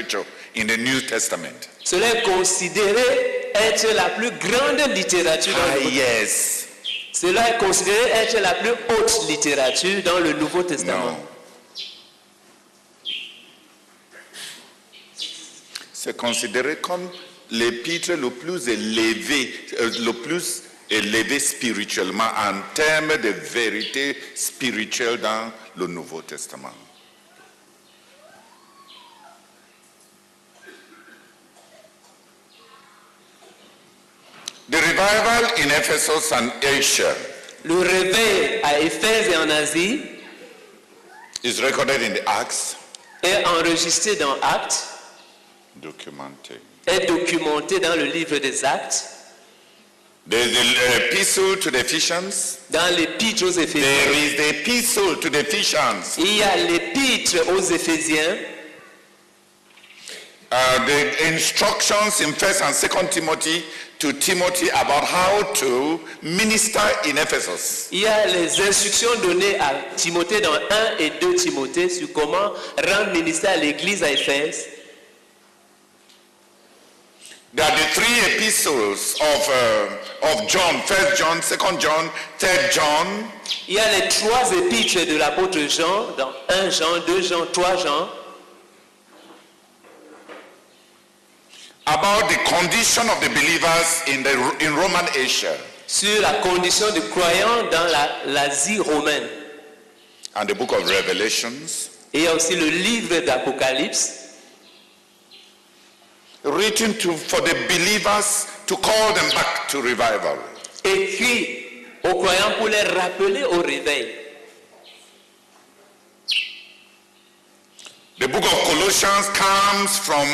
literature in the New Testament. Cela est considéré être la plus grande littérature dans le Nouveau Testament. Yes. Cela est considéré être la plus haute littérature dans le Nouveau Testament. No. C'est considéré comme l'épître le plus élevé spirituellement en termes de vérité spirituelle dans le Nouveau Testament. The revival in Ephesus and Asia Le réveil à Éphèse et en Asie is recorded in the Acts, est enregistré dans Actes, documented. est documenté dans le livre des Actes, There is the epistle to the Ephesians. dans l'épître aux Éphésiens. There is the epistle to the Ephesians. Il y a l'épître aux Éphésiens, The instructions in 1st and 2nd Timothy to Timothy about how to minister in Ephesus. il y a les instructions données à Timothée dans 1 et 2 Timothée sur comment rendre ministère à l'église à Éphèse. There are the three epistles of John, 1st John, 2nd John, 3rd John. Il y a les 3 épîtres de l'apôtre Jean, dans 1 Jean, 2 Jean, 3 Jean, About the condition of the believers in Roman Asia. sur la condition de croyants dans l'Asie romaine. And the book of Revelations, Et il y a aussi le livre d'Apocalypse, written for the believers to call them back to revival. écrit aux croyants pour les rappeler au réveil. The book of Colossians comes from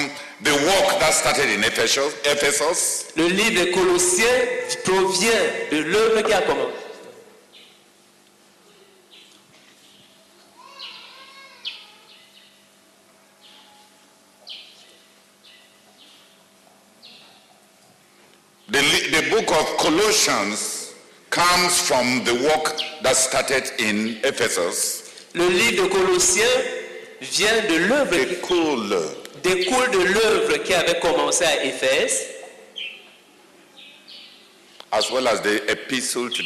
the work that started in Ephesus. Le livre des Colossiens provient de l'œuvre qui a commencé. The book of Colossians comes from the work that started in Ephesus. Le livre de Colossiens vient de l'œuvre découle de l'œuvre qui avait commencé à Éphèse, As well as the epistle to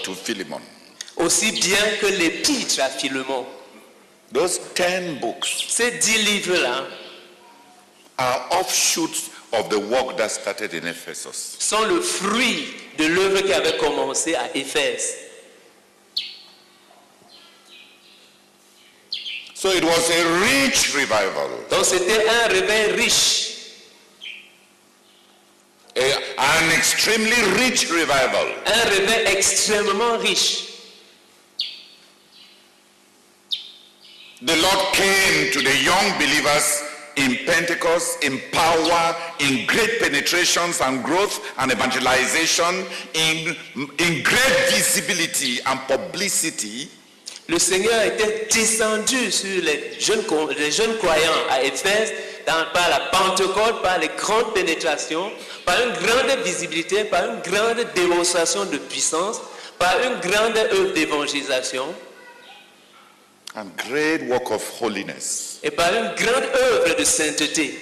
to Philemon. aussi bien que l'épître à Philémon. Those 10 books Ces 10 livres-là are offshoots of the work that started in Ephesus. sont le fruit de l'œuvre qui avait commencé à Éphèse. So it was a rich revival, Donc c'était un réveil riche, an extremely rich revival. un réveil extrêmement riche. The Lord came to the young believers in Pentecost in power, in great penetrations and growth and evangelization, in great visibility and publicity. Le Seigneur était descendu sur les jeunes croyants à Éphèse par la Pentecôte, par les grandes pénétrations, par une grande visibilité, par une grande démonstration de puissance, par une grande œuvre d'évangélisation And great work of holiness. et par une grande œuvre de sainteté.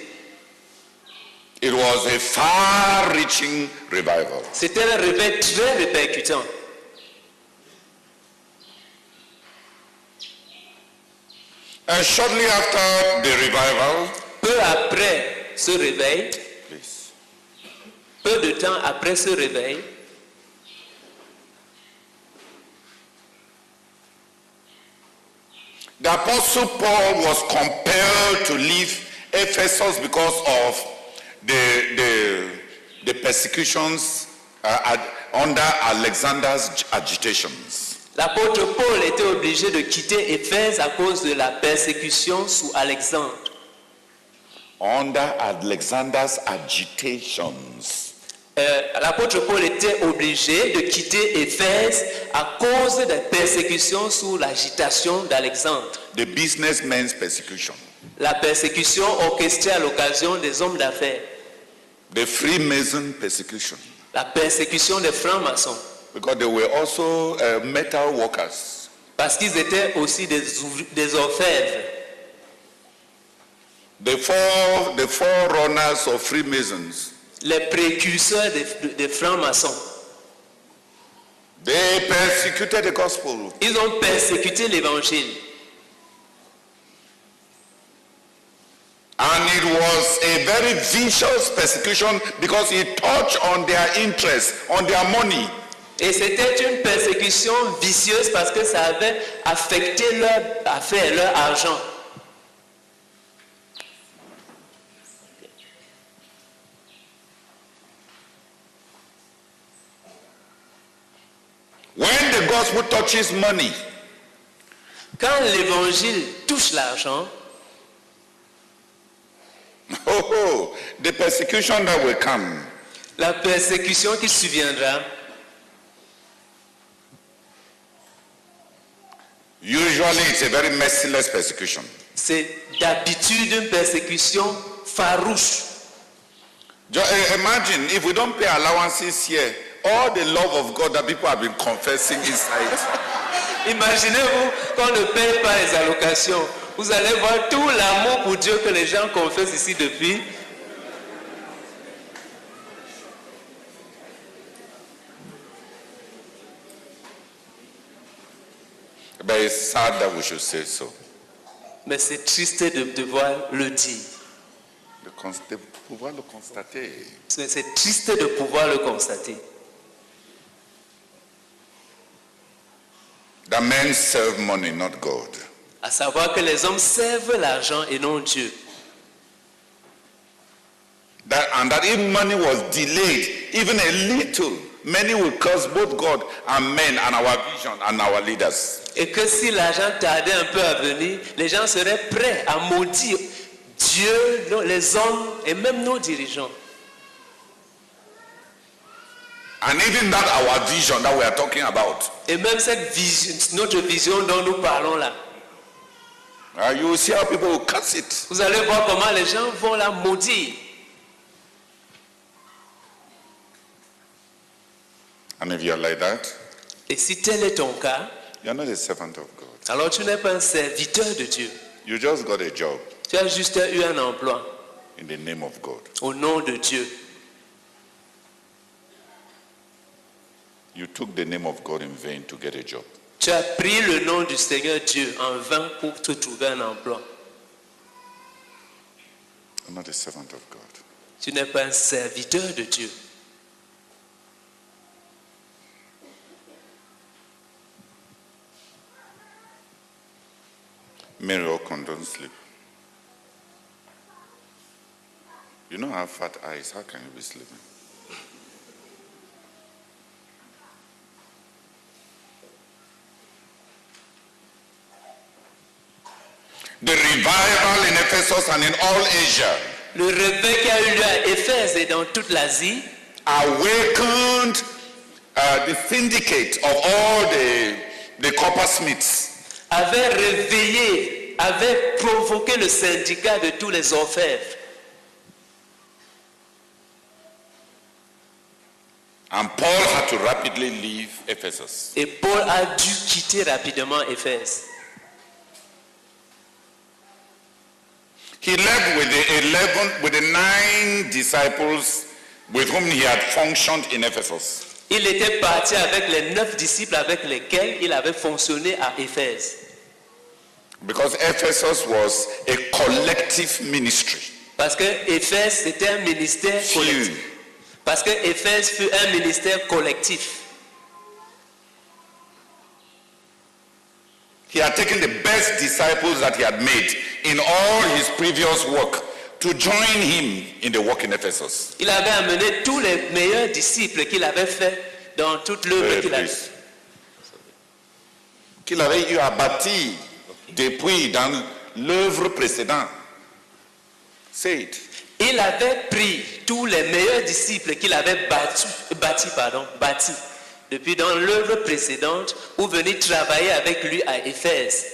It was a far-reaching revival. C'était un réveil très répercutant. And shortly after the revival, Peu après ce réveil, please, peu de temps après ce réveil, the Apostle Paul was compelled to leave Ephesus because of the persecutions under Alexander's agitations. l'apôtre Paul était obligé de quitter Éphèse à cause de la persécution sous Alexandre. Under Alexander's agitations. L'apôtre Paul était obligé de quitter Éphèse à cause des persécutions sous l'agitation d'Alexandre. The businessmen's persecution. La persécution orchestrée à l'occasion des hommes d'affaires. The Freemason persecution. La persécution des francs-maçons. Because they were also metal workers. Parce qu'ils étaient aussi des orfèvres. The forerunners of Freemasons, les précurseurs des francs-maçons. they persecuted the gospel. Ils ont persécuté l'évangile. And it was a very vicious persecution because it touched on their interest, on their money. Et c'était une persécution vicieuse parce que ça avait affecté leur affaire, leur argent. When the gospel touches money, Quand l'évangile touche l'argent, the persecution that will come la persécution qui surviendra, usually it's a very merciless persecution. c'est d'habitude une persécution farouche. Imagine if we don't pay allowances here, all the love of God that people have been confessing inside. Imaginez-vous qu'on ne paye pas les allocations. Vous allez voir tout l'amour pour Dieu que les gens confessent ici depuis. But it's sad that we should say so. Mais c'est triste de devoir le dire. De pouvoir le constater. C'est triste de pouvoir le constater. That men serve money, not God. À savoir que les hommes servent l'argent et non Dieu. And that if money was delayed, even a little, many will curse both God and men and our vision and our leaders. Et que si l'argent tardait un peu à venir, les gens seraient prêts à maudire Dieu, les hommes et même nos dirigeants. And even that our vision that we are talking about. Et même cette vision, notre vision dont nous parlons là. You will see how people will curse it. Vous allez voir comment les gens vont la maudire. And if you are like that, Et si tel est ton cas, you are not a servant of God. alors tu n'es pas un serviteur de Dieu. You just got a job Tu as juste eu un emploi in the name of God. au nom de Dieu. You took the name of God in vain to get a job. Tu as pris le nom du Seigneur Dieu en vain pour te trouver un emploi. I'm not a servant of God. Tu n'es pas un serviteur de Dieu. Mary Ocon, don't sleep. You know how fat eyes, how can you be sleeping? The revival in Ephesus and in all Asia Le réveil qui a eu lieu à Éphèse et dans toute l'Asie awakened the syndicate of all the coppersmiths. avait réveillé, avait provoqué le syndicat de tous les orfèvres. And Paul had to rapidly leave Ephesus. Et Paul a dû quitter rapidement Éphèse. He left with the 9 disciples with whom he had functioned in Ephesus. Il était parti avec les 9 disciples avec lesquels il avait fonctionné à Éphèse. Because Ephesus was a collective ministry. Parce que Éphèse c'était un ministère collectif. Parce que Éphèse fut un ministère collectif. He had taken the best disciples that he had made in all his previous work to join him in the work in Ephesus. Il avait amené tous les meilleurs disciples qu'il avait fait dans toute l'œuvre qu'il avait eu à bâtir depuis dans l'œuvre précédente. Say it. Il avait pris tous les meilleurs disciples qu'il avait bâti depuis dans l'œuvre précédente pour venir travailler avec lui à Éphèse.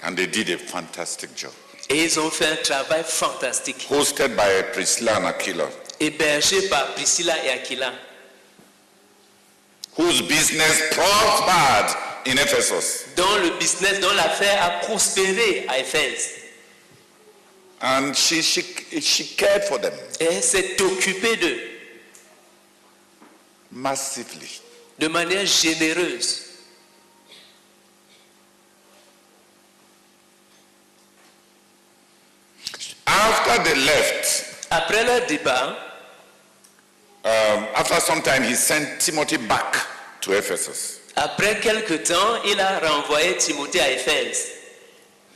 And they did a fantastic job. Et ils ont fait un travail fantastique. Hosted by Priscilla and Aquila, Hébergé par Priscilla et Aquila, whose business prospered in Ephesus. dont le business, dont l'affaire a prospéré à Éphèse. And she cared for them Et elle s'est occupée d'eux massively. de manière généreuse. After they left, Après leur départ, after some time, he sent Timothy back to Ephesus après quelque temps, il a renvoyé Timothée à Éphèse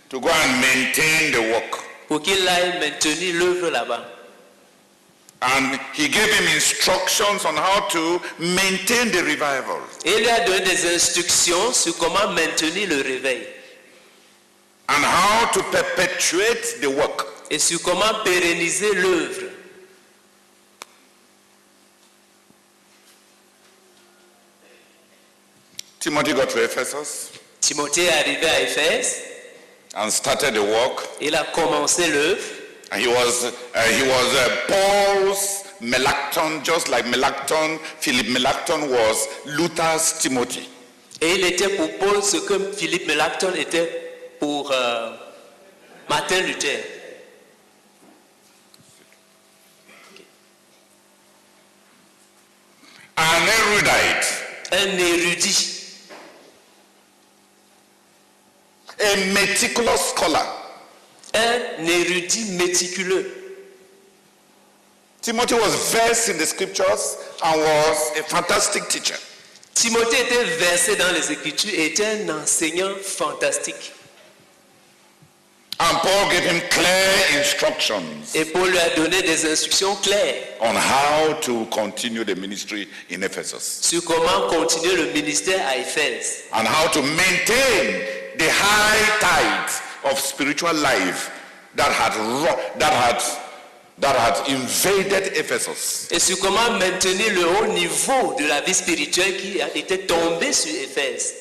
to go and maintain the work. pour qu'il aille maintenir l'œuvre là-bas. And he gave him instructions on how to maintain the revival. Et il lui a donné des instructions sur comment maintenir le réveil And how to perpetuate the work. et sur comment pérenniser l'œuvre. Timothy got to Ephesus Timothée est arrivé à Éphèse, and started the work. il a commencé l'œuvre. And he was Paul's Melanchthon, just like Melanchthon, Philip Melanchthon was Luther's Timothy. Et il était pour Paul ce que Philippe Melanchthon était pour Martin Luther. An erudite, Un érudit, a meticulous scholar. un érudit méticuleux. Timothy was versed in the scriptures and was a fantastic teacher. Timothée était versé dans les Écritures et était un enseignant fantastique. And Paul gave him clear instructions Et Paul lui a donné des instructions claires on how to continue the ministry in Ephesus sur comment continuer le ministère à Éphèse and how to maintain the high tide of spiritual life that had invaded Ephesus. et sur comment maintenir le haut niveau de la vie spirituelle qui était tombé sur Éphèse,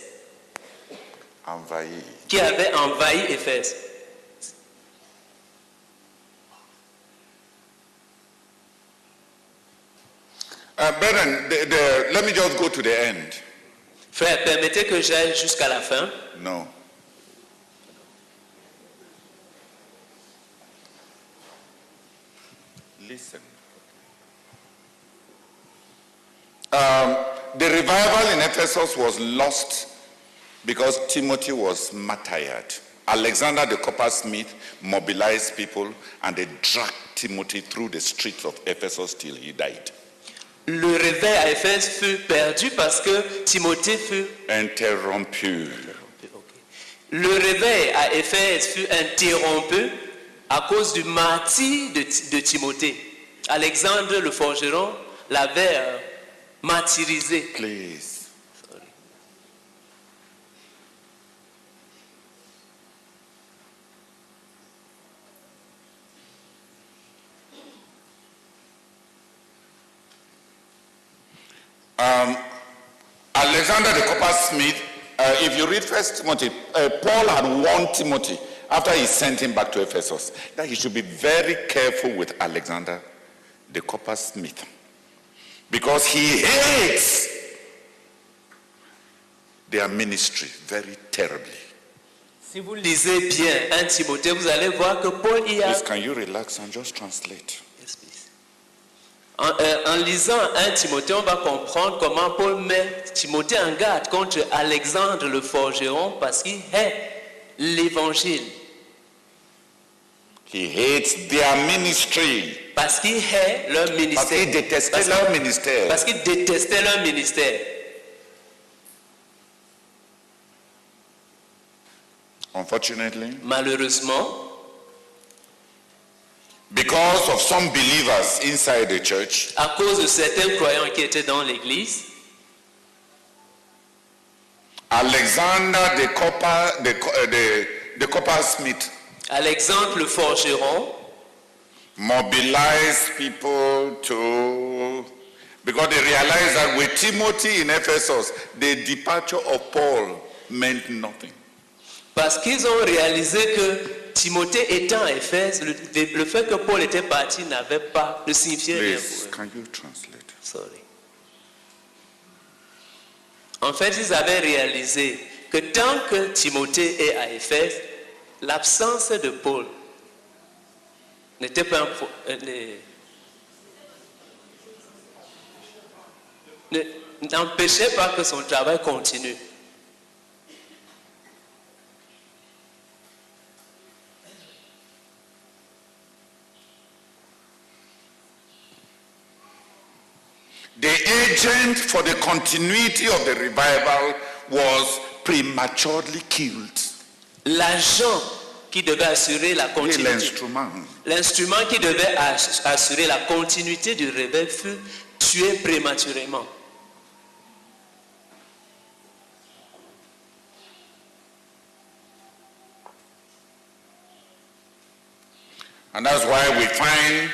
Envahi. qui avait envahi Éphèse. Brethren, let me just go to the end. Frère, permettez que j'aille jusqu'à la fin. No. Listen. The revival in Ephesus was lost because Timothy was martyred. Alexander the coppersmith mobilized people and they dragged Timothy through the streets of Ephesus till he died. Le réveil à Éphèse fut perdu parce que Timothée fut... Interrompu. Le réveil à Éphèse fut interrompu à cause du martyre de Timothée. Alexandre le forgeron l'avait martyrisé. Please. Alexander the coppersmith, if you read 1 Timothy, Paul had warned Timothy after he sent him back to Ephesus that he should be very careful with Alexander the coppersmith because he hates their ministry very terribly. Si vous lisez bien 1 Timothée, vous allez voir que Paul y a... Please, can you relax and just translate? Yes, please. En lisant 1 Timothée, on va comprendre comment Paul met Timothée en garde contre Alexandre le forgeron parce qu'il hait l'évangile. He hates their ministry. Parce qu'il hait leur Parce ministère. qu'il détestait leur ministère. Parce qu'il détestait leur ministère. Unfortunately, Malheureusement, because of some believers inside the church, à cause de certains croyants qui étaient dans l'église, Alexander the coppersmith Alexandre le forgeron mobilized people to, because they realized that with Timothy in Ephesus, the departure of Paul meant nothing. parce qu'ils ont réalisé que Timothée étant à Éphèse, le fait que Paul était parti n'avait pas de signifié rien Please, pour eux. can you translate? Sorry. En fait, ils avaient réalisé que tant que Timothée est à Éphèse, l'absence de Paul n'était pas n'empêchait pas que son travail continue. The agent for the continuity of the revival was prematurely killed. L'agent qui devait assurer la continuité, l'instrument qui devait assurer la continuité du réveil fut tué prématurément. And that's why we find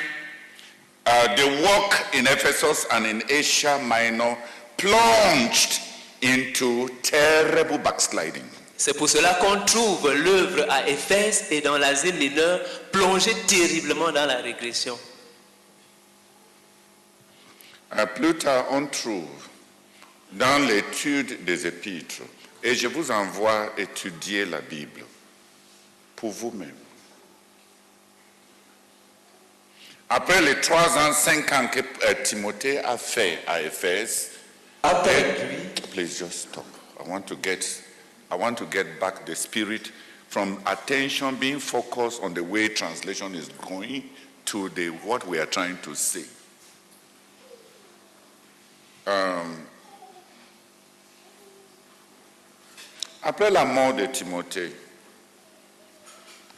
the work in Ephesus and in Asia Minor plunged into terrible backsliding. C'est pour cela qu'on trouve l'œuvre à Éphèse et dans l'Asie mineure plongée terriblement dans la régression. Plus tard, on trouve dans l'étude des épîtres, et je vous envoie étudier la Bible pour vous-même. Après les 3 ans, 5 ans que Timothée a fait à Éphèse, please just stop. I want to get back the spirit from attention being focused on the way translation is going to what we are trying to say. Après la mort de Timothée,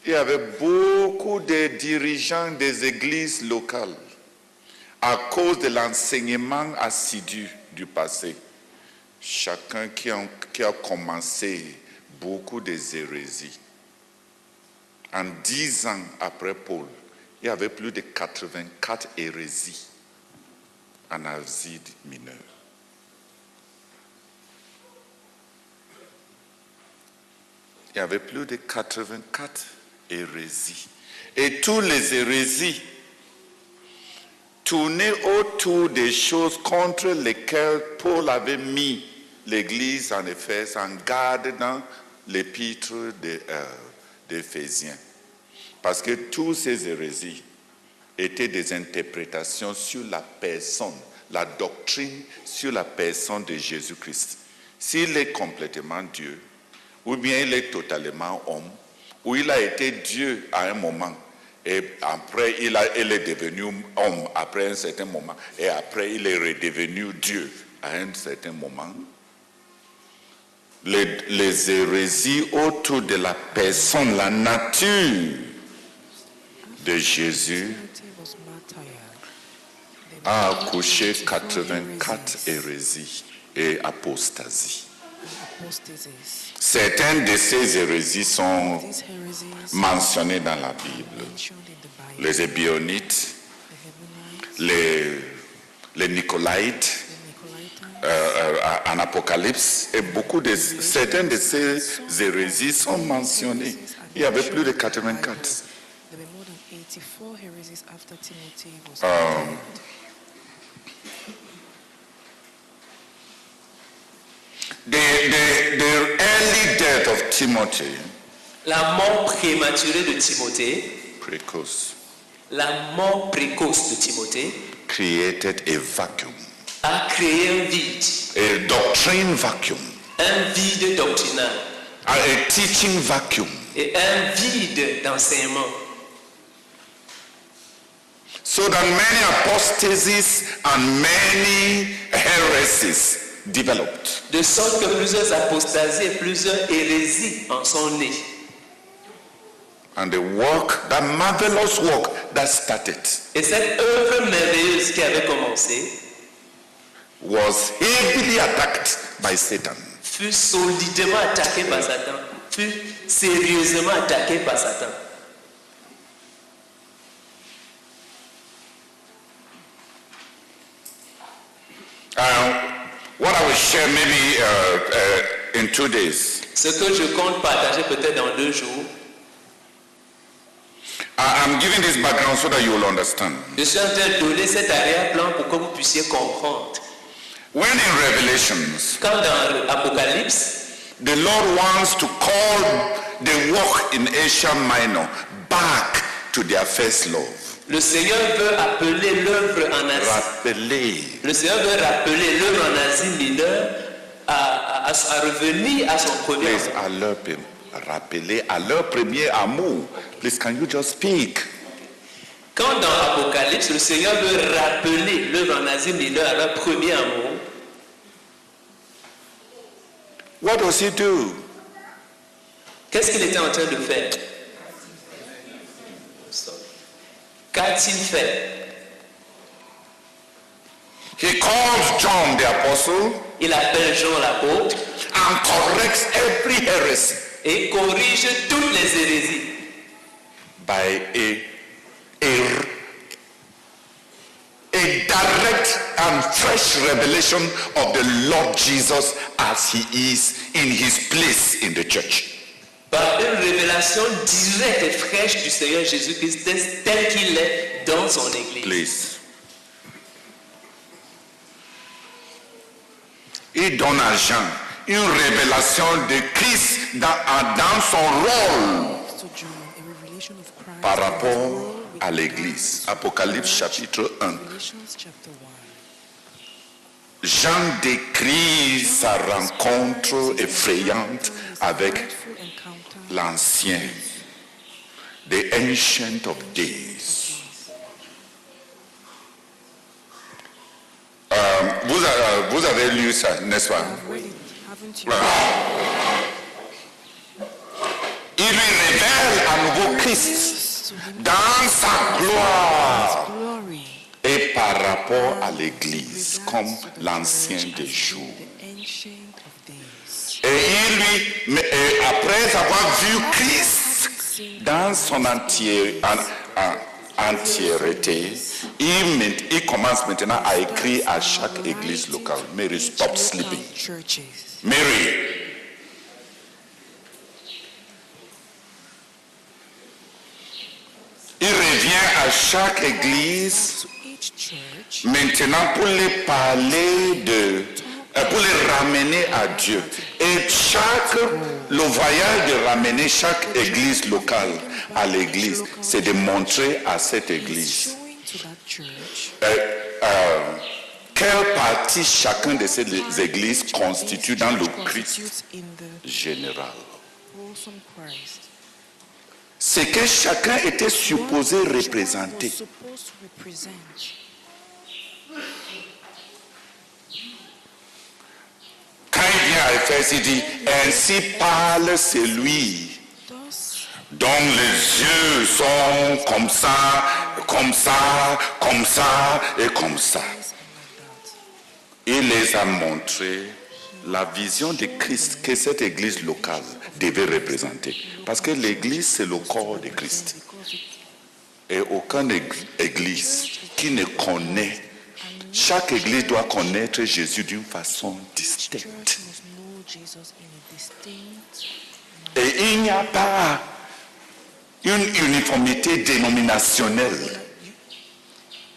il y avait beaucoup de dirigeants des églises locales à cause de l'enseignement assidu du passé. Chacun qui a commencé beaucoup des hérésies. En 10 ans après Paul, il y avait plus de 84 hérésies en Asie mineure. Il y avait plus de 84 hérésies. Et toutes les hérésies tournaient autour des choses contre lesquelles Paul avait mis l'église en Éphèse en garde dans l'épître d'Éphésiens. Parce que toutes ces hérésies étaient des interprétations sur la personne, la doctrine sur la personne de Jésus-Christ. S'il est complètement Dieu, ou bien il est totalement homme, ou il a été Dieu à un moment, et après il est devenu homme après un certain moment, et après il est redevenu Dieu à un certain moment. Les hérésies autour de la personne, la nature de Jésus a accouché 84 hérésies et apostasies. Certaines de ces hérésies sont mentionnées dans la Bible. Les Ébionites, les Nicolaïtes, en Apocalypse, et certaines de ces hérésies sont mentionnées. Il y avait plus de 84. The early death of Timothy, la mort prématurée de Timothée, précoce, la mort précoce de Timothée, created a vacuum, a créé un vide, a doctrine vacuum, un vide doctrinal, a teaching vacuum, et un vide d'enseignement. So that many apostasies and many heresies developed. De sorte que plusieurs apostasies et plusieurs hérésies en sont nées. And the work, that marvelous work that started, Et cette œuvre merveilleuse qui avait commencé was heavily attacked by Satan. Fut solidement attaquée par Satan, fut sérieusement attaquée par Satan. What I will share maybe in 2 days. Ce que je compte partager peut-être dans 2 jours. I'm giving this background so that you will understand. Je suis en train de donner cet arrière-plan pour que vous puissiez comprendre. When in Revelations, Quand dans l'Apocalypse, The Lord wants to call the work in Asia Minor back to their first love. Le Seigneur veut appeler l'œuvre en Asie. Rappeler. Le Seigneur veut rappeler l'œuvre en Asie mineure à revenir à son premier Please, amour. rappeler à leur premier amour. Please, can you just speak? Quand dans Apocalypse, le Seigneur veut rappeler l'œuvre en Asie mineure à leur premier amour, What does he do? qu'est-ce qu'il était en train de faire? Qu'a-t-il fait? He calls John the apostle Il appelle Jean l'apôtre and corrects every heresy et corrige toutes les hérésies by a direct and fresh revelation of the Lord Jesus as he is in his place in the church. par une révélation directe et fraîche du Seigneur Jésus-Christ tel qu'il est dans son Église. Please. Il donne à Jean une révélation de Christ dans son rôle to John a revelation of Christ par in his rapport role à within l'Église. Apocalypse chapitre 1. Revelations chapter 1. Jean décrit sa rencontre effrayante avec Frightful encounter l'ancien, the ancient of days. Vous avez lu ça, n'est-ce pas? I've read it, haven't you? Il lui révèle à nouveau Christ dans sa gloire Glory et par rapport à l'Église comme l'ancien des jours. the ancient of days. Et après avoir vu Christ dans son entièreté, il commence maintenant à écrire à chaque église locale. Mary, stop sleeping. Churches. Mary. Il revient à chaque église To each church, maintenant pour les parler pour les ramener à Dieu. Et le voyage de ramener chaque église locale à l'église, c'est de montrer à cette église showing to that church quelle partie chacun de ces églises constitue dans le Christ constitutes in the général. wholesome Christ. Ce que chacun était supposé What each one représenter. was supposed to represent. Quand il vient à Éphèse, il dit, ainsi parle celui Thus, dont les yeux sont comme ça, comme ça, comme ça et comme ça. eyes are like that. Il les a montré la vision de Christ que cette église locale devait représenter. Parce que l'église, c'est le corps de Christ. Because it Et aucune église qui ne connaît, chaque église doit connaître Jésus d'une façon distincte. church must know Jesus in a distinct Et il n'y a pas une uniformité dénominationnelle.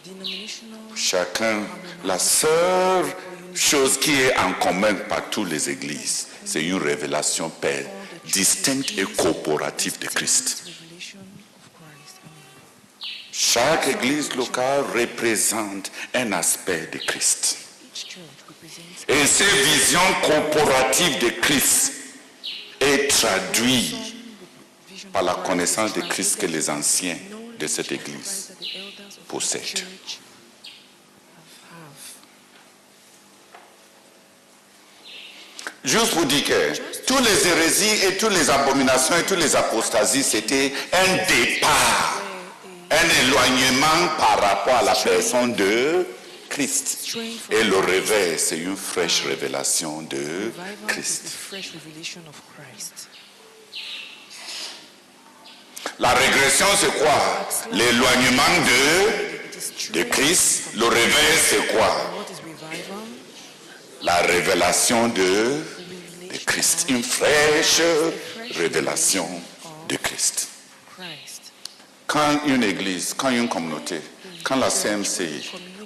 denominational Chacun, la seule chose qui est en commun par toutes les églises, c'est une révélation paix, distincte et corporative de Christ. revelation of Christ. Amen. Chaque église locale représente un aspect de Christ. Each church represents Et cette vision corporative de Christ est traduite vision par la connaissance de Christ que les anciens de cette Christ église that the elders of the possèdent. church have. Juste pour dire que tous les hérésies et toutes les abominations et toutes les apostasies, c'était un départ, un éloignement par rapport à la personne de Christ. Et le réveil, c'est une fraîche révélation de Revival is the Christ. fresh revelation of Christ. La régression, c'est quoi? L'éloignement It is de true. Christ. Le réveil, c'est quoi? What is revival? La révélation de Christ. Une fraîche révélation de Christ. Christ. Quand une église, quand une communauté, quand la CMC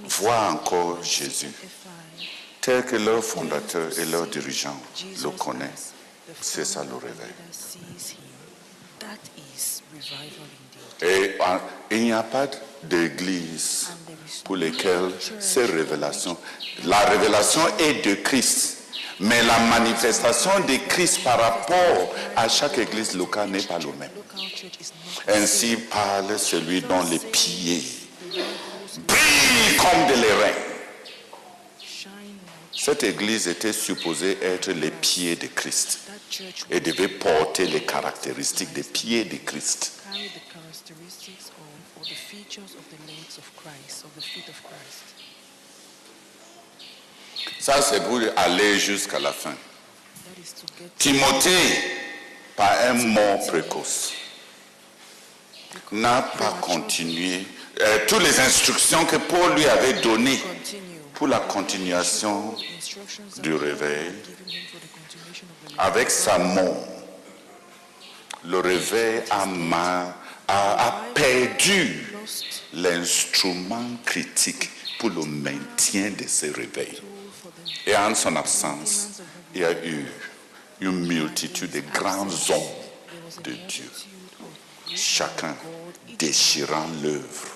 voit encore Jésus, FI, tel que leur fondateur et leur dirigeant le Jesus connaissent, as the C'est ça le réveil. That sees him. That is revival indeed. Et il n'y a pas d'église And there is pour no lesquelles church ces révélations, la révélation est de Christ, mais la manifestation de Christ par rapport à chaque église locale n'est pas le même. local church is not Ainsi parle celui dont les pieds brillent comme de l'airain. shine like Cette église était supposée être les pieds de Christ that church et devait porter les caractéristiques des pieds de Christ. carry the characteristics of or the features of the legs of Christ, of the feet of Christ. Ça, c'est pour aller jusqu'à la fin. That is to get Timothée, par un mort précoce, n'a pas continué toutes les instructions que Paul lui avait données continue pour la continuation instructions du that réveil. given him for the continuation of the Avec sa mort, le réveil a perdu lost l'instrument critique pour le maintien de ce réveil. tool for them. Et en son absence, il y a eu une multitude de grands hommes There was a de Dieu, multitude of great chacun men of God, each déchirant l'œuvre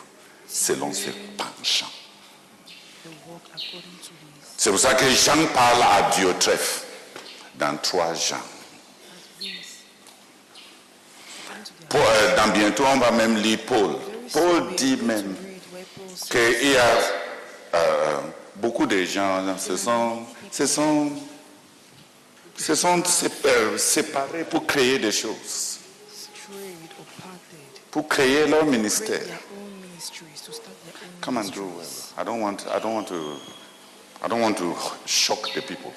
selon ses penchants. the work according to his C'est pour ça que Jean parle à Diotrephe dans 3 Jean. wings. According to their Dans bientôt, on va même lire Paul. Paul dit même qu'il y a beaucoup de gens se sont séparés pour créer des choses, strayed or parted, pour créer leur create ministère. their own ministries, to start their own Come and do well. ministries. I don't want to shock the people.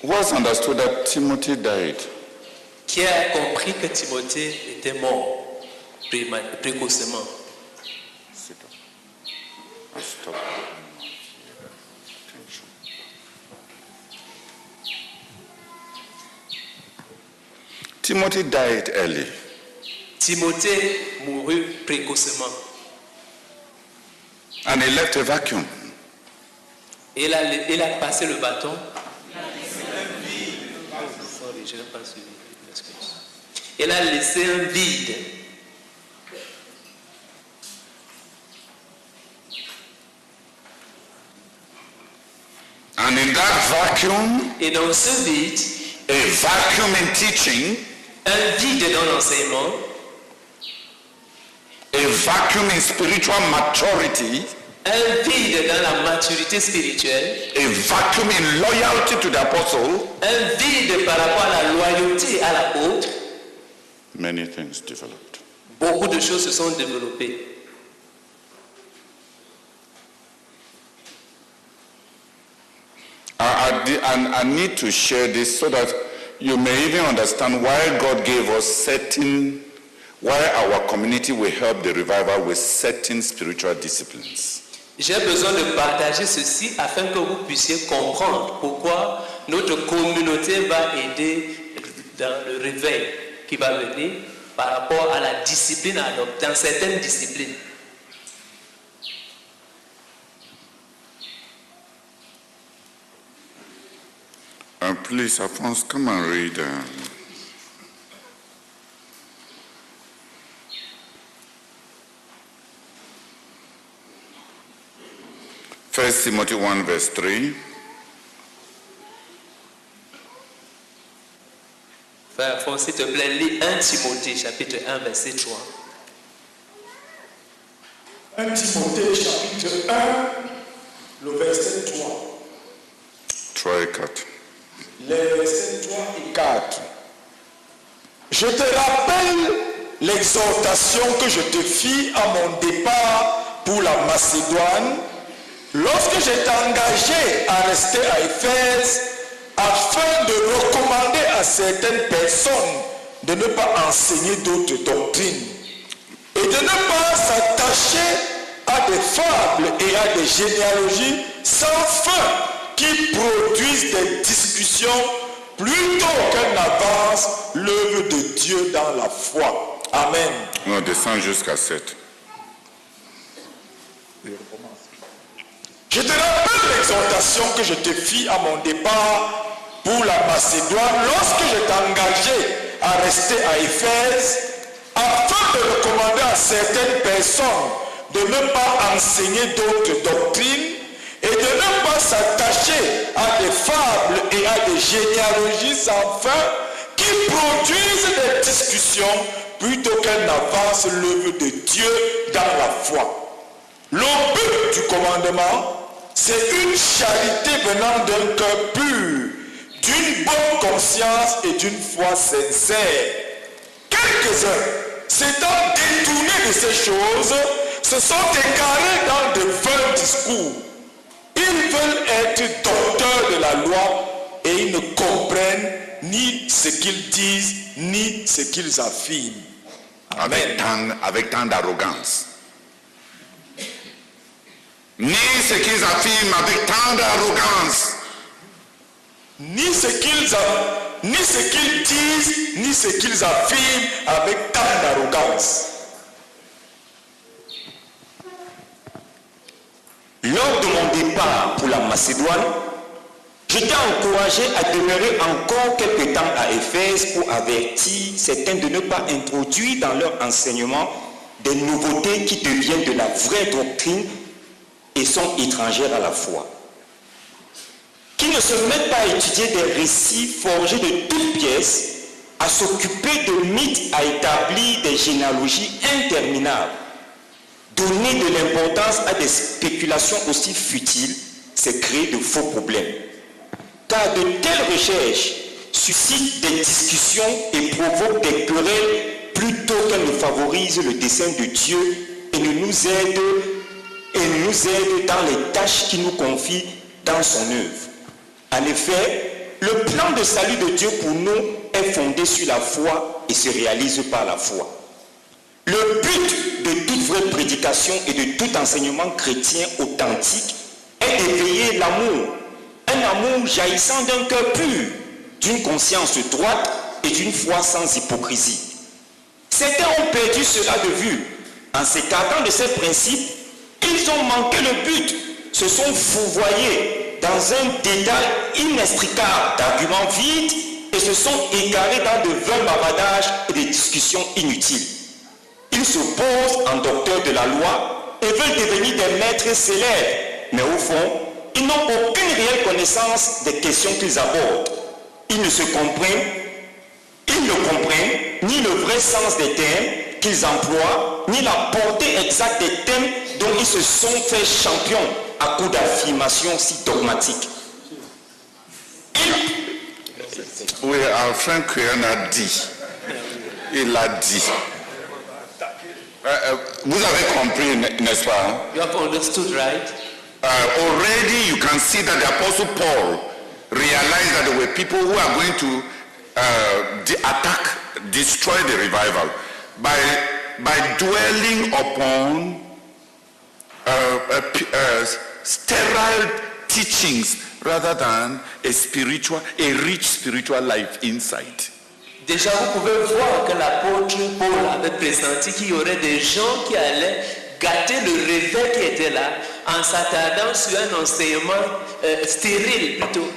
Was understood that Timothy died. Qui a compris que Timothée était mort précocement. Sit down. And stop. Attention. Timothy died early. Timothée mourut précocement. And he left a vacuum. Et il a passé le bâton. Sorry, je n'ai pas suivi. Excuse. Il a laissé un vide. And in that vacuum, Et dans ce vide, a vacuum in teaching, un vide dans l'enseignement, a vacuum in spiritual maturity, un vide dans la maturité spirituelle, a vacuum in loyalty to the apostle, un vide par rapport à la loyauté à l'apôtre. many things developed. Beaucoup de choses se sont développées. I need to share this so that you may even understand why God gave us why our community will help the revival with certain spiritual disciplines. J'ai besoin de partager ceci afin que vous puissiez comprendre pourquoi notre communauté va aider dans le réveil qui va venir par rapport à la discipline à adopter, dans certaines disciplines. Please, Alphonse, come and read. 1 Timothy 1 verse 3. Frère Alphonse, s'il te plaît, lis 1 Timothée, chapitre 1, verset 3. 1 Timothée chapitre 1, le verset 3. 3 et 4. Les versets 3 et 4. Je te rappelle l'exhortation que je te fis à mon départ pour la Macédoine, lorsque je t'ai engagé à rester à Éphèse, afin de recommander à certaines personnes de ne pas enseigner d'autres doctrines et de ne pas s'attacher à des fables et à des généalogies sans fin qui produisent des discussions plutôt qu'elles n'avancent l'œuvre de Dieu dans la foi. Amen. On descend jusqu'à 7. Je te rappelle l'exhortation que je te fis à mon départ pour la Macédoine lorsque je t'engageais à rester à Éphèse afin de recommander à certaines personnes de ne pas enseigner d'autres doctrines et de ne pas s'attacher à des fables et à des généalogies sans fin qui produisent des discussions plutôt qu'un avance l'œuvre de Dieu dans la foi. Le but du commandement, c'est une charité venant d'un cœur pur, d'une bonne conscience et d'une foi sincère. Quelques-uns, s'étant détournés de ces choses, se sont égarés dans de vains discours. Ils veulent être docteurs de la loi et ils ne comprennent ni ce qu'ils disent, ni ce qu'ils affirment. Avec tant d'arrogance. Ni ce qu'ils affirment avec tant d'arrogance. Ni ce qu'ils disent, ni ce qu'ils affirment avec tant d'arrogance. Lors de mon départ pour la Macédoine, je t'ai encouragé à demeurer encore quelque temps à Éphèse pour avertir certains de ne pas introduire dans leur enseignement des nouveautés qui deviennent de la vraie doctrine et sont étrangères à la foi. Qui ne se mettent pas à étudier des récits forgés de toutes pièces, à s'occuper de mythes, à établir des généalogies interminables. Donner de l'importance à des spéculations aussi futiles, c'est créer de faux problèmes. Car de telles recherches suscitent des discussions et provoquent des querelles plutôt qu'elles ne favorisent le dessein de Dieu et nous aident dans les tâches qu'il nous confie dans son œuvre. En effet, le plan de salut de Dieu pour nous est fondé sur la foi et se réalise par la foi. Le but de toute vraie prédication et de tout enseignement chrétien authentique est d'éveiller l'amour, un amour jaillissant d'un cœur pur, d'une conscience droite et d'une foi sans hypocrisie. Certains ont perdu cela de vue. En s'écartant de ces principes, ils ont manqué le but, se sont fourvoyés dans un dédale inextricable d'arguments vides et se sont égarés dans de vains bavardages et des discussions inutiles. Ils se posent en docteurs de la loi et veulent devenir des maîtres célèbres, mais au fond, ils n'ont aucune réelle connaissance des questions qu'ils abordent. Ils ne comprennent ni le vrai sens des termes qu'ils emploient, ni la portée exacte des thèmes dont ils se sont fait champions à coup d'affirmations si dogmatiques. Oui, our friend Kuyan a dit. Il a dit. Vous avez compris, n'est-ce pas? Hein? You have understood, right? Already you can see that the Apostle Paul realized that there were people who are going to destroy the revival by dwelling upon sterile teachings rather than a rich spiritual life inside. Déjà, vous pouvez voir que l'apôtre Paul avait pressenti qu'il y aurait des gens qui allaient gâter le réveil qui était là en s'attardant sur un enseignement stérile plutôt.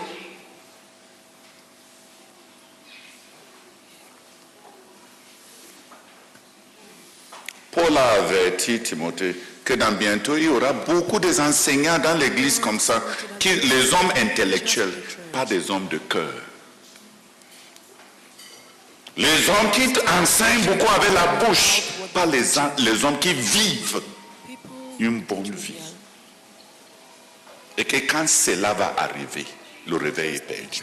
Paul a averti Timothée que dans bientôt il y aura beaucoup des enseignants dans l'église comme ça, les hommes intellectuels, pas des hommes de cœur. Les hommes qui enseignent beaucoup avec la bouche, pas les hommes qui vivent une bonne vie. Et que quand cela va arriver, le réveil est perdu.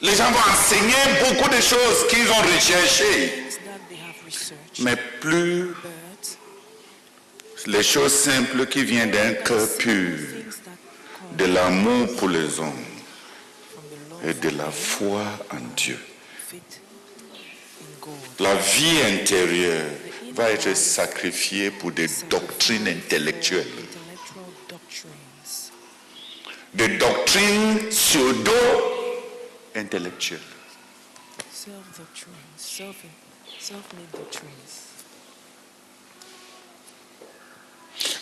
Les gens vont enseigner beaucoup de choses qu'ils ont recherchées, mais plus les choses simples qui viennent d'un cœur pur, de l'amour pour les hommes et de la foi en Dieu. La vie intérieure va être sacrifiée pour des doctrines intellectuelles. Des doctrines pseudo-intellectuelles. Self-made doctrines.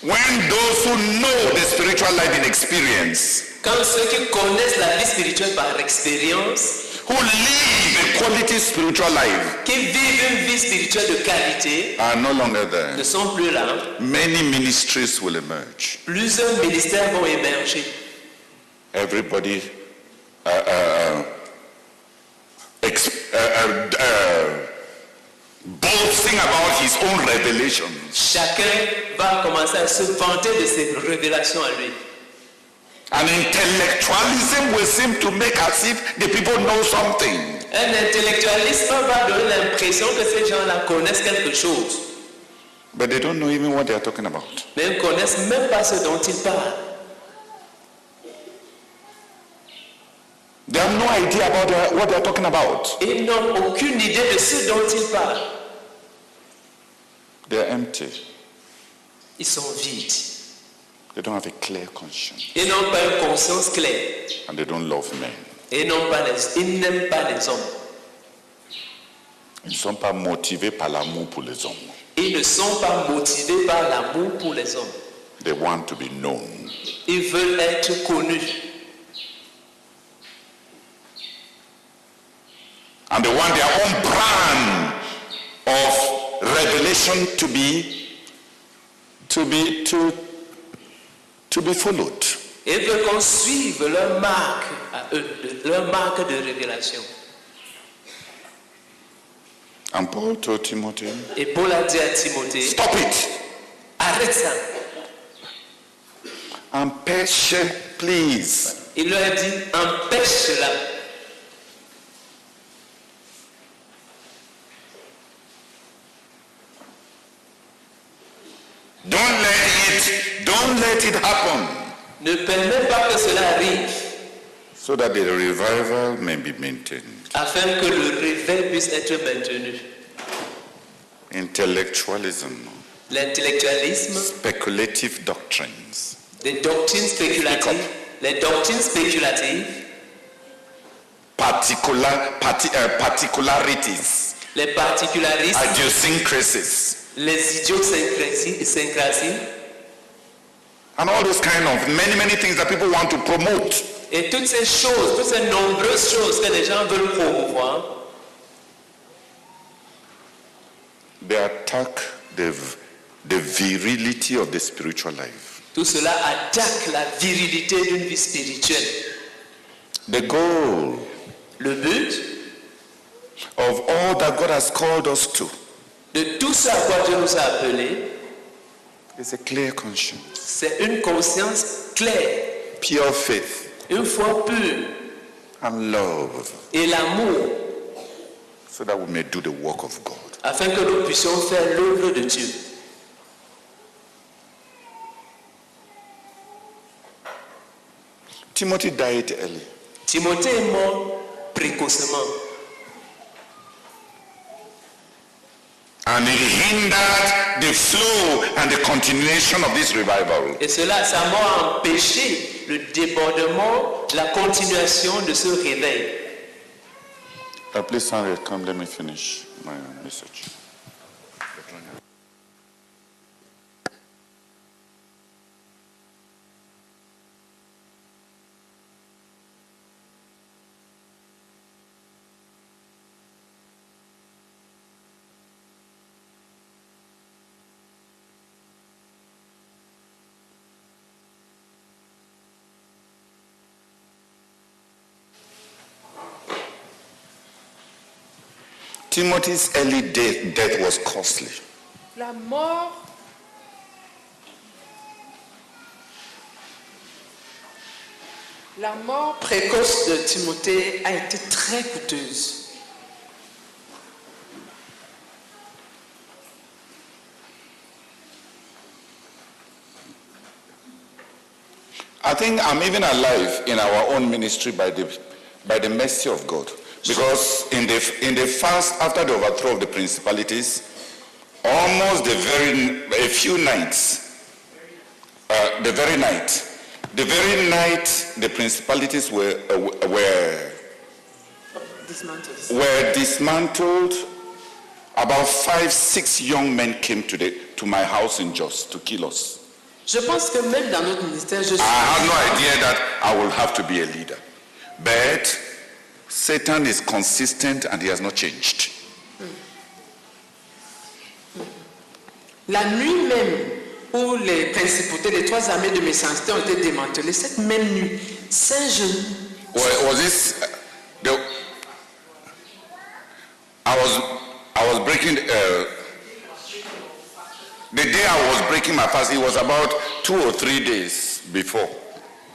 When those who know the spiritual life in experience, Quand ceux qui connaissent la vie spirituelle par expérience, who live a quality spiritual life, qui vivent une vie spirituelle de qualité, are no longer there, ne sont plus là. many ministries will emerge. Plusieurs ministères vont émerger. Everybody boasting about his own revelations. Chacun va commencer à se vanter de ses révélations à lui. And intellectualism will seem to make as if the people know something. Un intellectualisme va donner l'impression que ces gens-là connaissent quelque chose. But they don't know even what they are talking about. Mais ils ne connaissent même pas ce dont ils parlent. They have no idea about what they are talking about. Ils n'ont aucune idée de ce dont ils parlent. They are empty. Ils sont vides. They don't have a clear conscience. Ils n'ont pas une conscience claire. And they don't love men. Ils n'aiment pas les hommes. Ils ne sont pas motivés par l'amour pour les hommes. Ils ne sont pas motivés par l'amour pour les hommes. They want to be known. Ils veulent être connus. And they want their own brand of revelation to be followed. Ils veulent qu'on suive leur marque à eux, leur marque de révélation. And Paul told Timothy, Et Paul a dit à Timothée, stop it. arrête ça. Empêche, please. Il leur a dit, empêche cela. Don't let it happen. Ne permets pas que cela arrive, So that the revival may be maintained. afin que le réveil puisse être maintenu. Intellectualism, L'intellectualisme, speculative doctrines, les doctrines spéculatives, particularities, les particularismes, idiosyncrasies, les idiosyncrasies, and all those kind of many things that people want to promote. et toutes ces choses, toutes ces nombreuses choses que les gens veulent promouvoir, They attack the virility of the spiritual life. tout cela attaque la virilité d'une vie spirituelle. The goal Le but of all that God has called us to de tout ce à quoi Dieu nous a appelés, is a clear conscience, c'est une conscience claire, pure faith, une foi pure and love, et l'amour, so that we may do the work of God. afin que nous puissions faire l'œuvre de Dieu. Timothy died early. Timothée est mort précocement And it hindered the flow and the continuation of this revival. et cela, ça m'a empêché le débordement, la continuation de ce réveil. Please, Sandra, come, let me finish my message. Timothy's early death was costly. La mort Précoce de Timothée a été très coûteuse. I think I'm even alive in our own ministry by the mercy of God. Because in the fast after the overthrow of the principalities, almost a few nights, the very night the principalities were dismantled, about 5-6 young men came to my house in Jos to kill us. Je pense que même dans notre ministère, je suis... I had no idea that I will have to be a leader. But Satan is consistent and he has not changed. La nuit même où les principautés, les 3 armées de méchanceté ont été démantelées, cette même nuit, Saint-Jean, Was this I was breaking the day I was breaking my fast, it was about 2 or 3 days before.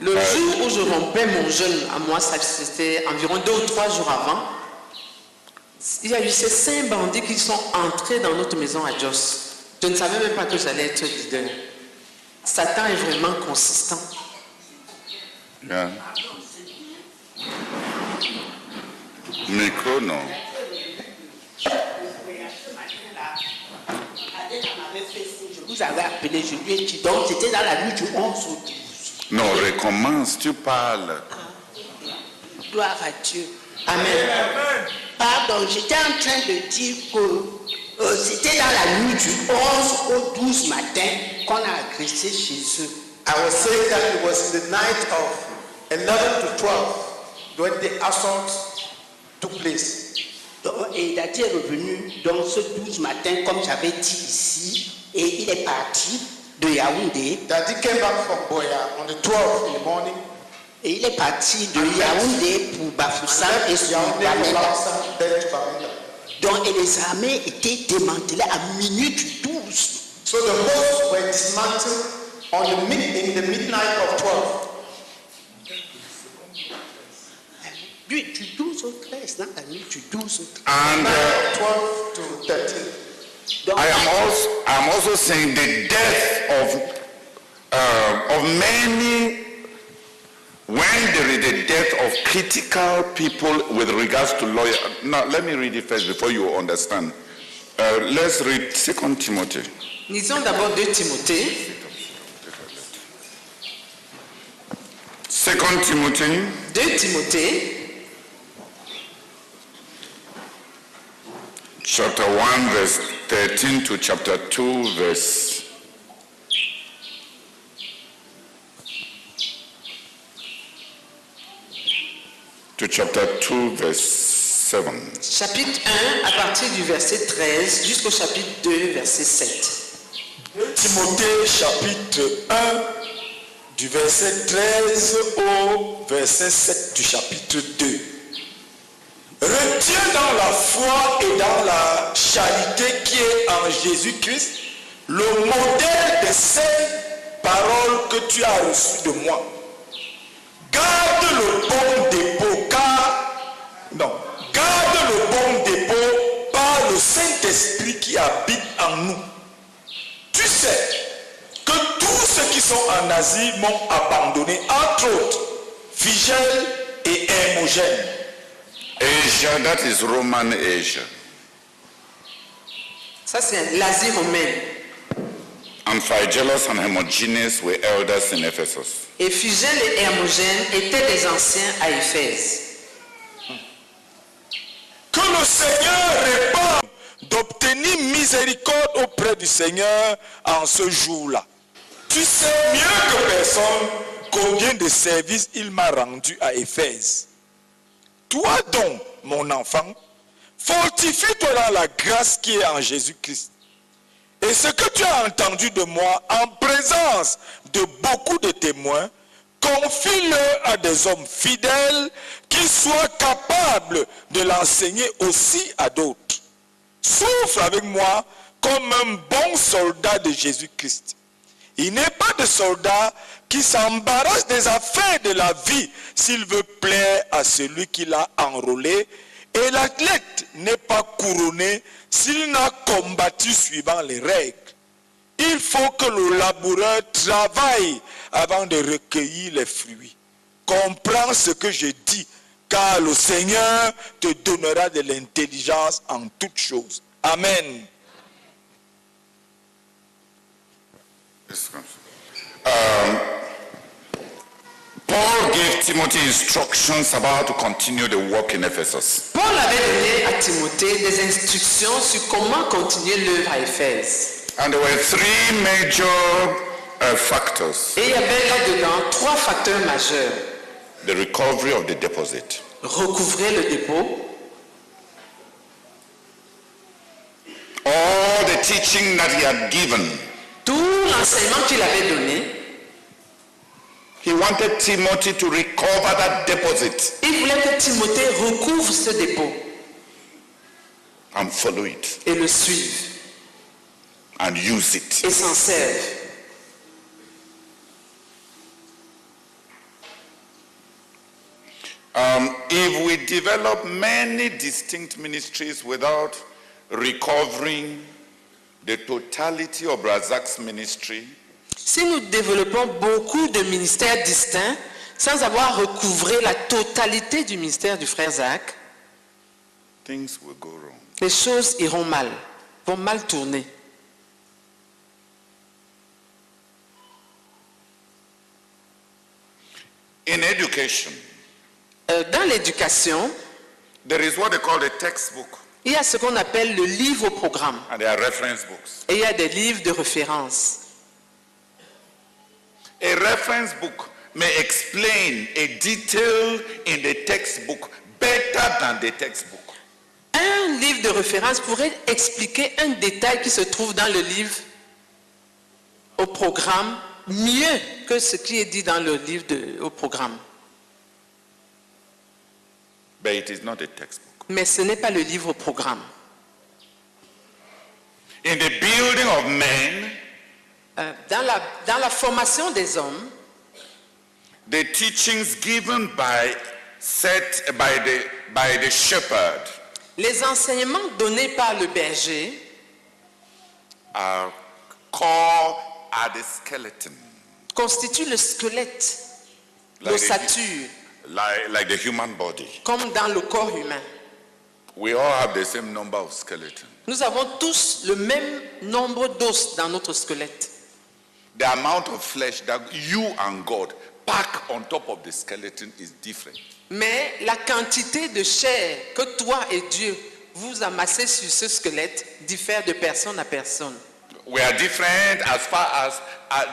le jour où je rompais mon jeûne, à moi, ça, c'était environ 2 ou 3 jours avant, il y a eu ces 5 bandits qui sont entrés dans notre maison à Jos. Je ne savais même pas que j'allais être leader. Satan est vraiment consistant. Yeah. Micro, non. Je vous avais appelé, je lui ai dit, donc c'était dans la nuit du 11 au 12. Non, recommence, tu parles. Gloire à Dieu. Amen. Pardon, j'étais en train de dire que c'était dans la nuit du 11 au 12 matin qu'on a agressé chez eux. I was saying that it was the night of 11 to 12 when the assault took place. Et Dati est revenu dans ce 12 matin, comme j'avais dit ici, et il est parti de Yaoundé. Daddy came back from Boya on the 12th in the morning. Et il est parti de Yaoundé pour Bafoussam et sur Yaoundé Bamenda. to Bafoussam, then to Bamenda. Donc, et les armées étaient démantelées à minuit du 12. So the hosts were dismantled in the midnight of 12. Du 12 au 13, dans la nuit du 12 au 13. And 12 to 13. Donc, I'm also saying the death of many, when there is a death of critical people with regards to lawyers. Now, let me read it first before you understand. Let's read 2 Timothy. Lisons d'abord 2 Timothée. 2 Timothy 2 Timothée, chapter 1 verse 13 to chapter 2 verse to chapter 2 verse 7. chapitre 1, à partir du verset 13 jusqu'au chapitre 2, verset 7. Timothée chapitre 1 du verset 13 au verset 7 du chapitre 2. Retiens dans la foi et dans la charité qui est en Jésus-Christ le modèle des saintes paroles que tu as reçues de moi. Garde le bon dépôt garde le bon dépôt par le Saint-Esprit qui habite en nous. Tu sais que tous ceux qui sont en Asie m'ont abandonné, entre autres, Phygèle et Hermogène. Asia, that is Roman Asia. Ça, c'est l'Asie romaine. And Phygelus and Hermogenes were elders in Ephesus. Et Phygèle et Hermogène étaient des anciens à Éphèse. Que le Seigneur répande d'obtenir miséricorde auprès du Seigneur en ce jour-là. Tu sais mieux que personne combien de services il m'a rendu à Éphèse. Toi donc, mon enfant, fortifie-toi dans la grâce qui est en Jésus-Christ. Et ce que tu as entendu de moi en présence de beaucoup de témoins, confie-le à des hommes fidèles qui soient capables de l'enseigner aussi à d'autres. Souffre avec moi comme un bon soldat de Jésus-Christ. Il n'est pas de soldat qui s'embarrasse des affaires de la vie s'il veut plaire à celui qui l'a enrôlé. Et l'athlète n'est pas couronné s'il n'a combattu suivant les règles. Il faut que le laboureur travaille avant de recueillir les fruits. Comprends ce que je dis, car le Seigneur te donnera de l'intelligence en toutes choses. Amen. Paul gave Timothy instructions about how to continue the work in Ephesus. Paul avait donné à Timothée des instructions sur comment continuer l'œuvre à Éphèse. And there were 3 major factors. Et il y avait là-dedans 3 facteurs majeurs. The recovery of the deposit, Recouvrer le dépôt, all the teaching that he had given. tout l'enseignement qu'il avait donné. He wanted Timothy to recover that deposit Il voulait que Timothée recouvre ce dépôt and follow it et le suive and use it. et s'en serve. If we develop many distinct ministries without recovering the totality of Razak's ministry, Si nous développons beaucoup de ministères distincts sans avoir recouvré la totalité du ministère du frère Zach, things will go wrong. les choses iront mal, vont mal tourner. In education, Dans l'éducation, there is what they call the textbook, il y a ce qu'on appelle le livre au programme and there are reference books. et il y a des livres de référence. A reference book may explain a detail in the textbook better than the textbook. Un livre de référence pourrait expliquer un détail qui se trouve dans le livre au programme mieux que ce qui est dit dans le livre au programme. But it is not a textbook. Mais ce n'est pas le livre au programme. In the building of men, Dans la formation des hommes, the teachings given by the shepherd les enseignements donnés par le berger are the skeleton, constituent le squelette, l'ossature, like the human body. comme dans le corps humain. We all have the same number of skeletons. Nous avons tous le même nombre d'os dans notre squelette. The amount of flesh that you and God pack on top of the skeleton is different. Mais la quantité de chair que toi et Dieu vous amassez sur ce squelette diffère de personne à personne. We are different as far as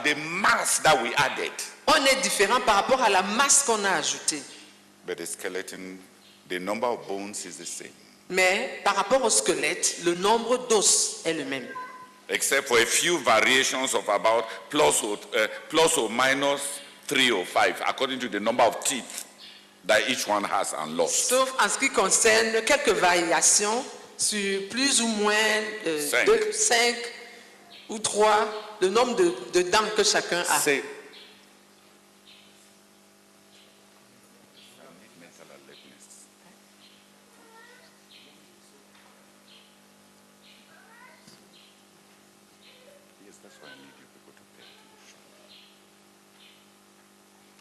the mass that we added. On est différent par rapport à la masse qu'on a ajoutée. But the skeleton, the number of bones is the same. Mais par rapport au squelette, le nombre d'os est le même. Except for a few variations of about plus or minus 3 or 5, according to the number of teeth that each one has and lost. Sauf en ce qui concerne quelques variations sur plus ou moins 5 ou 3, le nombre de dents que chacun a. Say,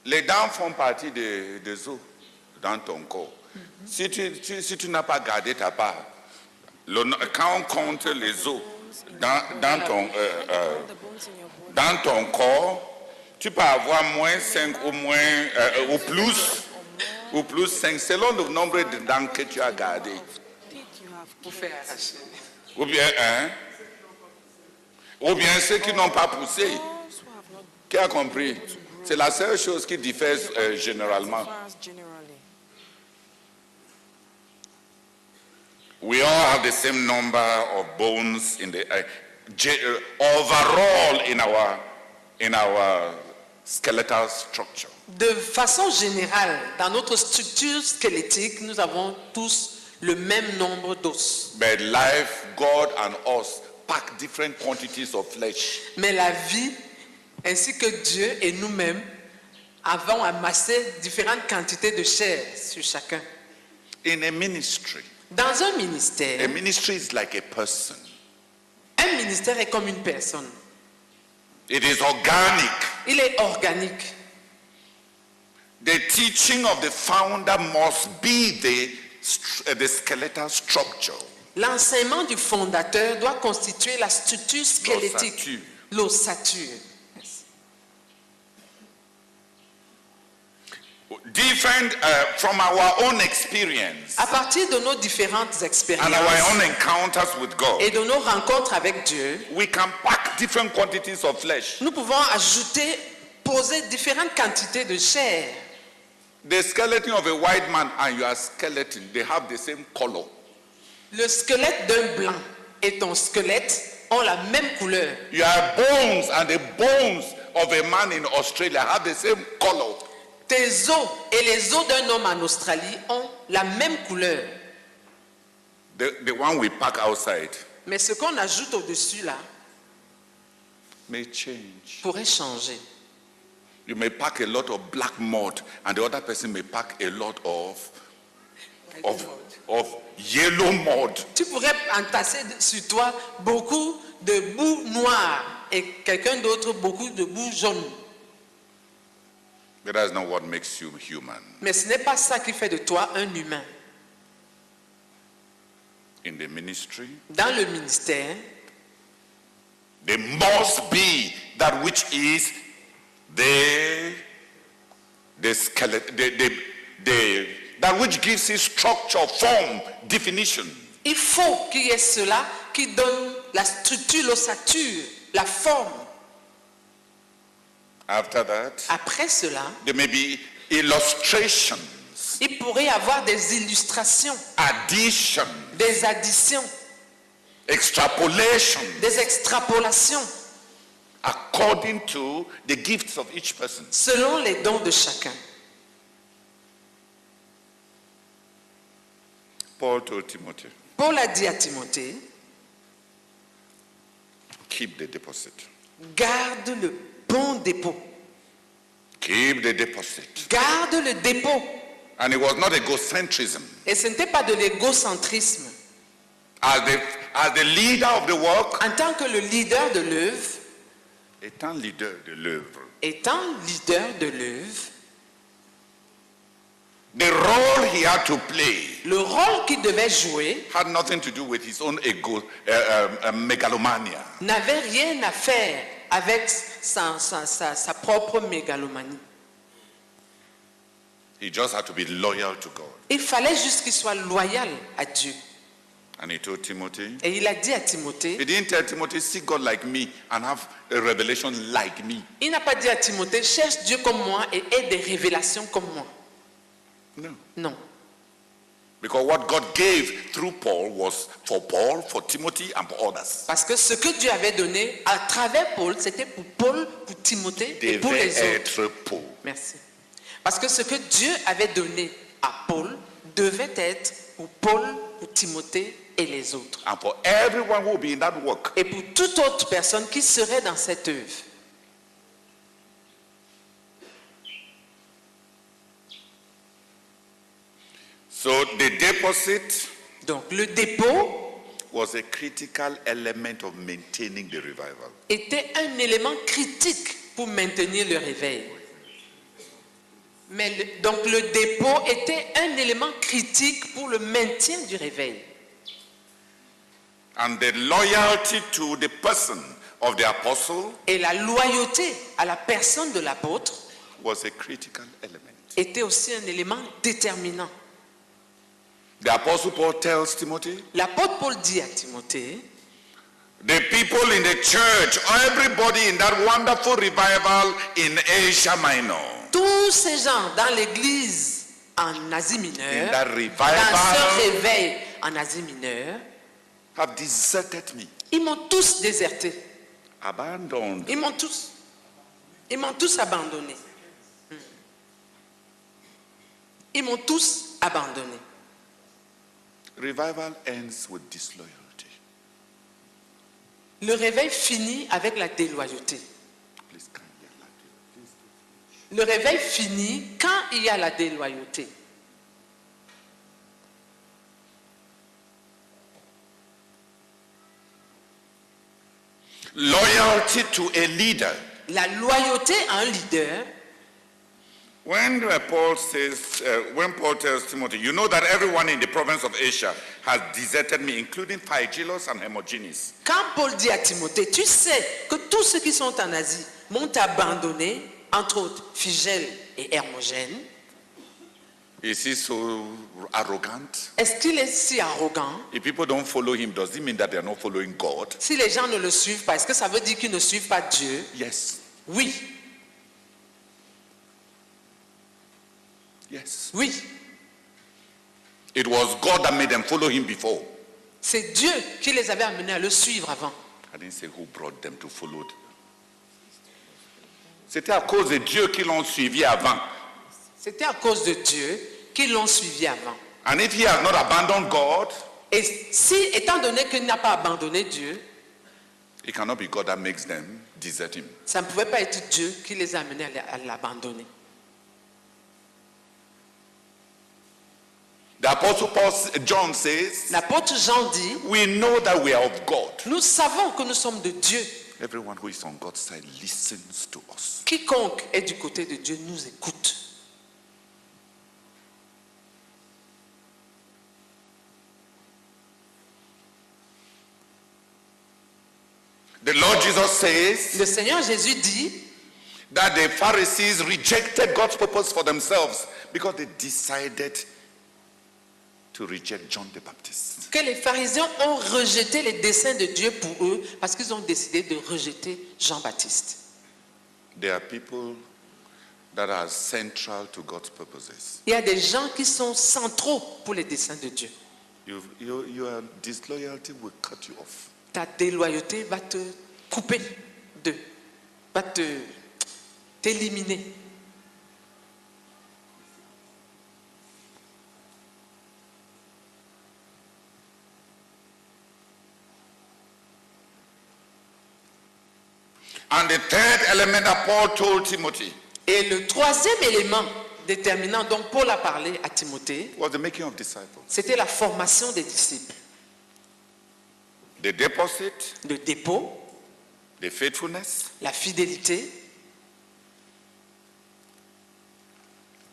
les dents font partie des os dans ton corps. Si tu n'as pas gardé ta part, quand on compte les os dans ton corps, tu peux avoir moins 5 ou ou plus 5 selon le nombre de dents que tu as gardé. Ou bien ceux qui n'ont pas poussé. Qui a compris? C'est la seule chose qui diffère généralement. We all have the same number of bones in the overall in our skeletal structure. De façon générale, dans notre structure squelettique, nous avons tous le même nombre d'os. But life, God and us pack different quantities of flesh. Mais la vie, ainsi que Dieu et nous-mêmes, avons amassé différentes quantités de chair sur chacun. In a ministry, Dans un ministère, a ministry is like a person. un ministère est comme une personne. It is organic. Il est organique. The teaching of the founder must be the skeletal structure. L'enseignement du fondateur doit constituer la structure squelettique, l'ossature. different from our own experience À partir de nos différentes and our expériences own encounters with God, et de nos rencontres avec Dieu, we can pack different quantities of flesh. nous pouvons ajouter, poser différentes quantités de chair. The skeleton of a white man and your skeleton, they have the same color. Le squelette d'un blanc et ton squelette ont la même couleur. Your bones and the bones of a man in Australia have the same color. Tes os et les os d'un homme en Australie ont la même couleur. The one we pack outside Mais ce qu'on ajoute au-dessus là may change. pourrait changer. You may pack a lot of black mud and the other person may pack a lot of yellow mud. Tu pourrais entasser sur toi beaucoup de boue noire et quelqu'un d'autre beaucoup de boue jaune. But that's not what makes you human. Mais ce n'est pas ça qui fait de toi un humain. In the ministry, Dans le ministère, there must be that which is the skeleton, that which gives it structure, form, definition. il faut qu'il y ait cela qui donne la structure, l'ossature, la forme. After that, Après cela, there may be illustrations, il pourrait y avoir des illustrations, addition, des additions, extrapolation, des extrapolations, according to the gifts of each person. selon les dons de chacun. Paul told Timothy, Paul a dit à Timothée, keep the deposit. garde le bon dépôt. Keep the deposit. Garde le dépôt. And it was not egocentrism. Et ce n'était pas de l'égocentrisme. As the leader of the work, En tant que le leader de l'œuvre, étant leader de l'œuvre, the role he had to play le rôle qu'il devait jouer had nothing to do with his own ego, megalomania. n'avait rien à faire avec sa propre mégalomanie. He just had to be loyal to God. Il fallait juste qu'il soit loyal à Dieu. And he told Timothy, Et il a dit à Timothée, he didn't tell Timothy, see God like me and have a revelation like me. il n'a pas dit à Timothée, cherche Dieu comme moi et aie des révélations comme moi. No. Non. Because what God gave through Paul was for Paul, for Timothy, and for others. Parce que ce que Dieu avait donné à travers Paul, c'était pour Paul, pour Timothée et pour Devait les autres. être Paul. Merci. Parce que ce que Dieu avait donné à Paul devait être pour Paul, pour Timothée et les autres. And for everyone who will be in that work. Et pour toute autre personne qui serait dans cette œuvre. So the deposit Donc le dépôt was a critical element of maintaining the revival. était un élément critique pour maintenir le réveil. Mais donc le dépôt était un élément critique pour le maintien du réveil. And the loyalty to the person of the apostle Et la loyauté à la personne de l'apôtre was a critical element. était aussi un élément déterminant. The apostle Paul tells Timothy, L'apôtre Paul dit à Timothée, the people in the church, everybody in that wonderful revival in Asia Minor, tous ces gens dans l'église en Asie mineure, in that dans revival, ce réveil en Asie mineure, have deserted me, ils m'ont tous déserté. abandoned. Ils m'ont tous abandonné. Ils m'ont tous abandonné. Revival ends with disloyalty. Le réveil finit avec la déloyauté. Please, can you allow me? Please. Le réveil finit quand il y a la déloyauté. Loyalty to a leader. La loyauté à un leader, When Paul tells Timothy, you know that everyone in the province of Asia has deserted me, including Phygelus and Hermogenes. quand Paul dit à Timothée, tu sais que tous ceux qui sont en Asie m'ont abandonné, entre autres Phygèle et Hermogène. Is he so arrogant? Est-ce qu'il est si arrogant? If people don't follow him, does it mean that they are not following God? Si les gens ne le suivent pas, est-ce que ça veut dire qu'ils ne suivent pas Dieu? Yes. Oui, Yes. oui. It was God that made them follow him before. C'est Dieu qui les avait amenés à le suivre avant. I didn't say who brought them to follow. C'était à cause de Dieu qu'ils l'ont suivi avant. C'était à cause de Dieu qu'ils l'ont suivi avant. And if he has not abandoned God, Et si, étant donné qu'il n'a pas abandonné Dieu, it cannot be God that makes them desert him. ça ne pouvait pas être Dieu qui les a amenés à l'abandonner. The apostle John says, L'apôtre Jean dit, we know that we are of God. nous savons que nous sommes de Dieu. Everyone who is on God's side listens to us. Quiconque est du côté de Dieu nous écoute. The Lord Jesus says Le Seigneur Jésus dit that the Pharisees rejected God's purpose for themselves because they decided to reject John the Baptist. que les pharisiens ont rejeté les desseins de Dieu pour eux parce qu'ils ont décidé de rejeter Jean-Baptiste. There are people that are central to God's purposes. Il y a des gens qui sont centraux pour les desseins de Dieu. Your disloyalty will cut you off. Ta déloyauté va te couper d'eux, va t'éliminer. And the third element that Paul told Timothy Et le troisième élément déterminant dont Paul a parlé à Timothée, was the making of disciples. c'était la formation des disciples. The deposit, Le dépôt, the faithfulness, la fidélité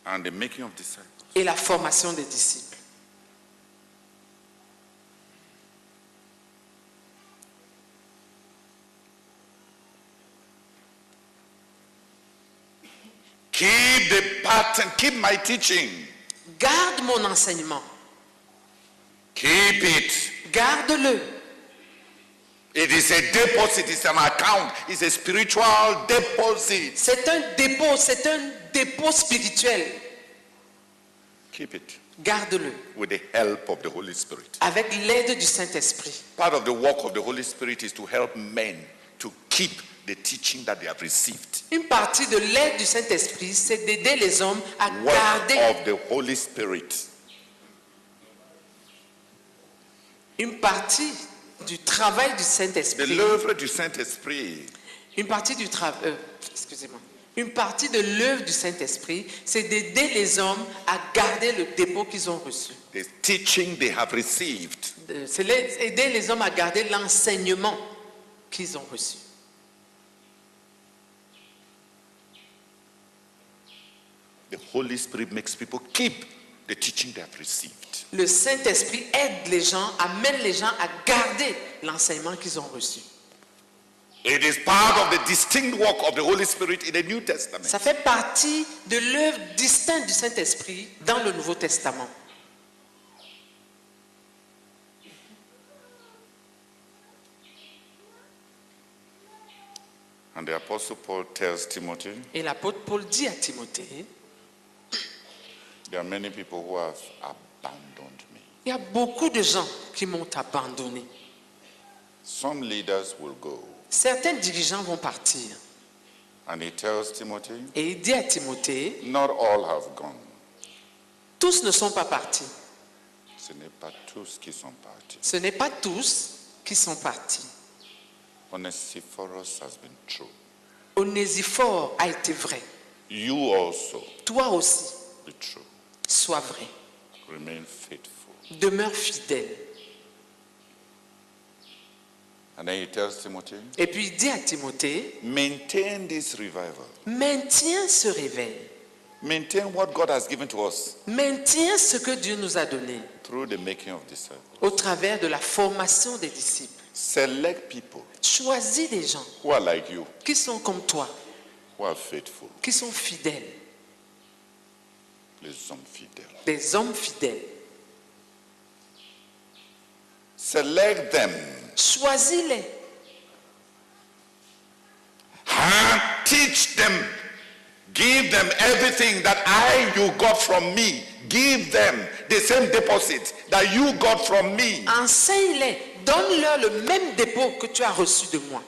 and the making of disciples. et la formation des disciples. Keep the pattern, keep my teaching. Garde mon enseignement, Keep it. garde-le. It is a deposit, it's an account, it's a spiritual deposit. C'est un dépôt spirituel. Keep it Garde-le with the help of the Holy Spirit. avec l'aide du Saint-Esprit. Part of the work of the Holy Spirit is to help men to keep the teaching that they have received. Une partie de l'aide du Saint-Esprit, c'est d'aider les hommes à Work garder of the Holy Spirit. une partie du travail du De Saint-Esprit. l'œuvre du Saint-Esprit. Une partie du travail, excusez-moi. Une partie de l'œuvre du Saint-Esprit, c'est d'aider les hommes à garder le dépôt qu'ils ont reçu. The teaching they have received. C'est aider les hommes à garder l'enseignement qu'ils ont reçu. The Holy Spirit makes people keep the teaching they have received. Le Saint-Esprit aide les gens, amène les gens à garder l'enseignement qu'ils ont reçu. It is part of the distinct work of the Holy Spirit in the New Testament. Ça fait partie de l'œuvre distincte du Saint-Esprit dans le Nouveau Testament. And the Apostle Paul tells Timothy, Et l'apôtre Paul dit à Timothée, there are many people who have abandoned me. il y a beaucoup de gens qui m'ont abandonné. Some leaders will go. Certains dirigeants vont partir. And he tells Timothy, Et il dit à Timothée, not all have gone. tous ne sont pas partis. Ce n'est pas tous qui sont partis. Ce n'est pas tous qui sont partis. Onesiphorus has been true. Onésiphore a été vrai. You also Toi aussi, be true. sois vrai. Remain faithful. Demeure fidèle. And then he tells Timothy, Et puis il dit à Timothée, maintain this revival. maintiens ce réveil. Maintain what God has given to us Maintiens ce que Dieu nous a donné through the making of disciples. au travers de la formation des disciples. Select people Choisis des gens who are like you, qui sont comme toi, who are faithful. qui sont fidèles. Les hommes fidèles. Des hommes fidèles. Select them. Choisis-les. Teach them. Give them everything that you got from me. Give them the same deposit that you got from me. Enseigne-les. Donne-leur le même dépôt que tu as reçu de moi.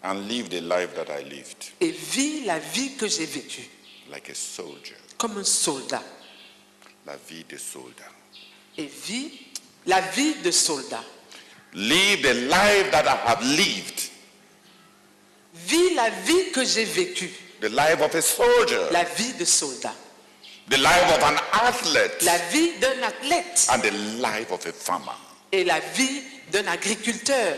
And live the life that I lived. Et vis la vie que j'ai vécue. Like a soldier. Comme un soldat. La vie de soldat. Et vis la vie de soldat. Live the life that I have lived. Vis la vie que j'ai vécue. The life of a soldier. La vie de soldat. The life of an athlete. La vie d'un athlète. And the life of a farmer. Et la vie d'un agriculteur.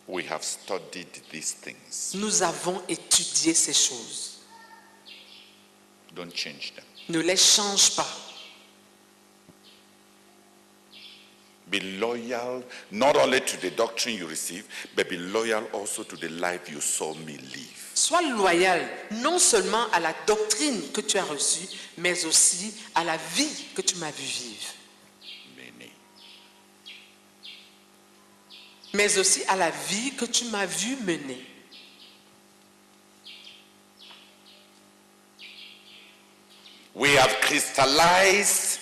We have studied these things. Nous avons étudié ces choses. Don't change them. Ne les change pas. Be loyal not only to the doctrine you receive, but be loyal also to the life you saw me live. Sois loyal non seulement à la doctrine que tu as reçue, mais aussi à la vie que tu m'as vu vivre. Many. Mais aussi à la vie que tu m'as vu mener. We have crystallized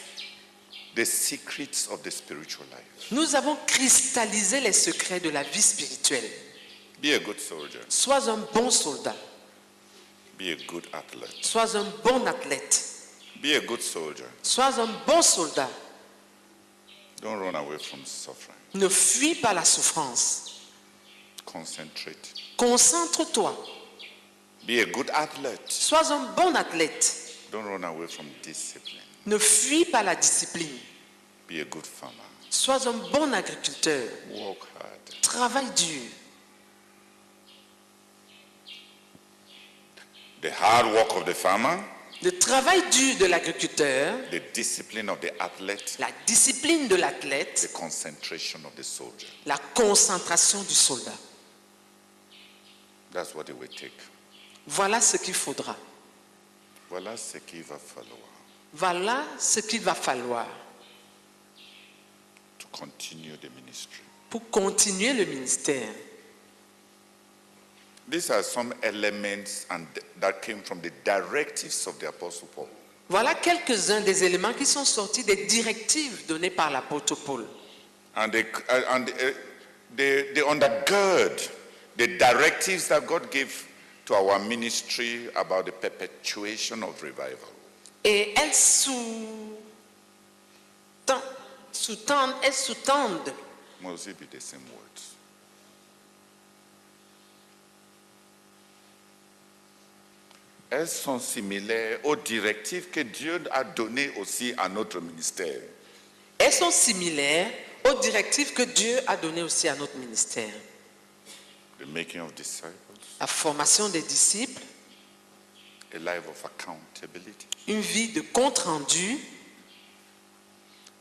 the secrets of the spiritual life. Nous avons cristallisé les secrets de la vie spirituelle. Be a good soldier. Sois un bon soldat. Be a good athlete. Sois un bon athlète. Be a good soldier. Sois un bon soldat. Don't run away from suffering. Ne fuis pas la souffrance. Concentrate. Concentre-toi. Be a good athlete. Sois un bon athlète. Don't run away from discipline. Ne fuis pas la discipline. Be a good farmer. Sois un bon agriculteur. Work hard. Travaille dur. The hard work of the farmer, Le travail dur de l'agriculteur, the discipline of the athlete, la discipline de the l'athlète, concentration of the soldier. la concentration du soldat. That's what it will take. Voilà ce qu'il faudra. Voilà ce qu'il va falloir Voilà ce qu'il va falloir to continue the ministry. pour continuer le ministère. These are some elements that came from the directives of the Apostle Paul. Voilà quelques-uns des éléments qui sont sortis des directives données par l'apôtre Paul. And they undergird the directives that God gave to our ministry about the perpetuation of revival. Et elles sous-tendent, Must it be the same words? Elles sont similaires aux directives que Dieu a données aussi à notre ministère. elles sont similaires aux directives que Dieu a données aussi à notre ministère. The making of disciples, La formation des disciples, a life of accountability, une vie de compte-rendu,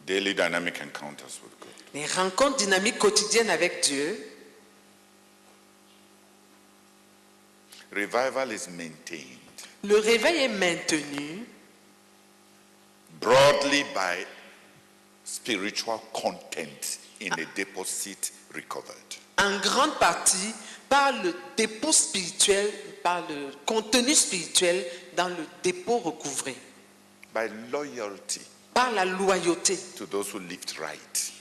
daily dynamic encounters with God. les rencontres dynamiques quotidiennes avec Dieu. Revival is maintained Le réveil est maintenu broadly by spiritual content in a deposit recovered. en grande partie par le dépôt spirituel, par le contenu spirituel dans le dépôt recouvré, By loyalty par la loyauté to those who lived right.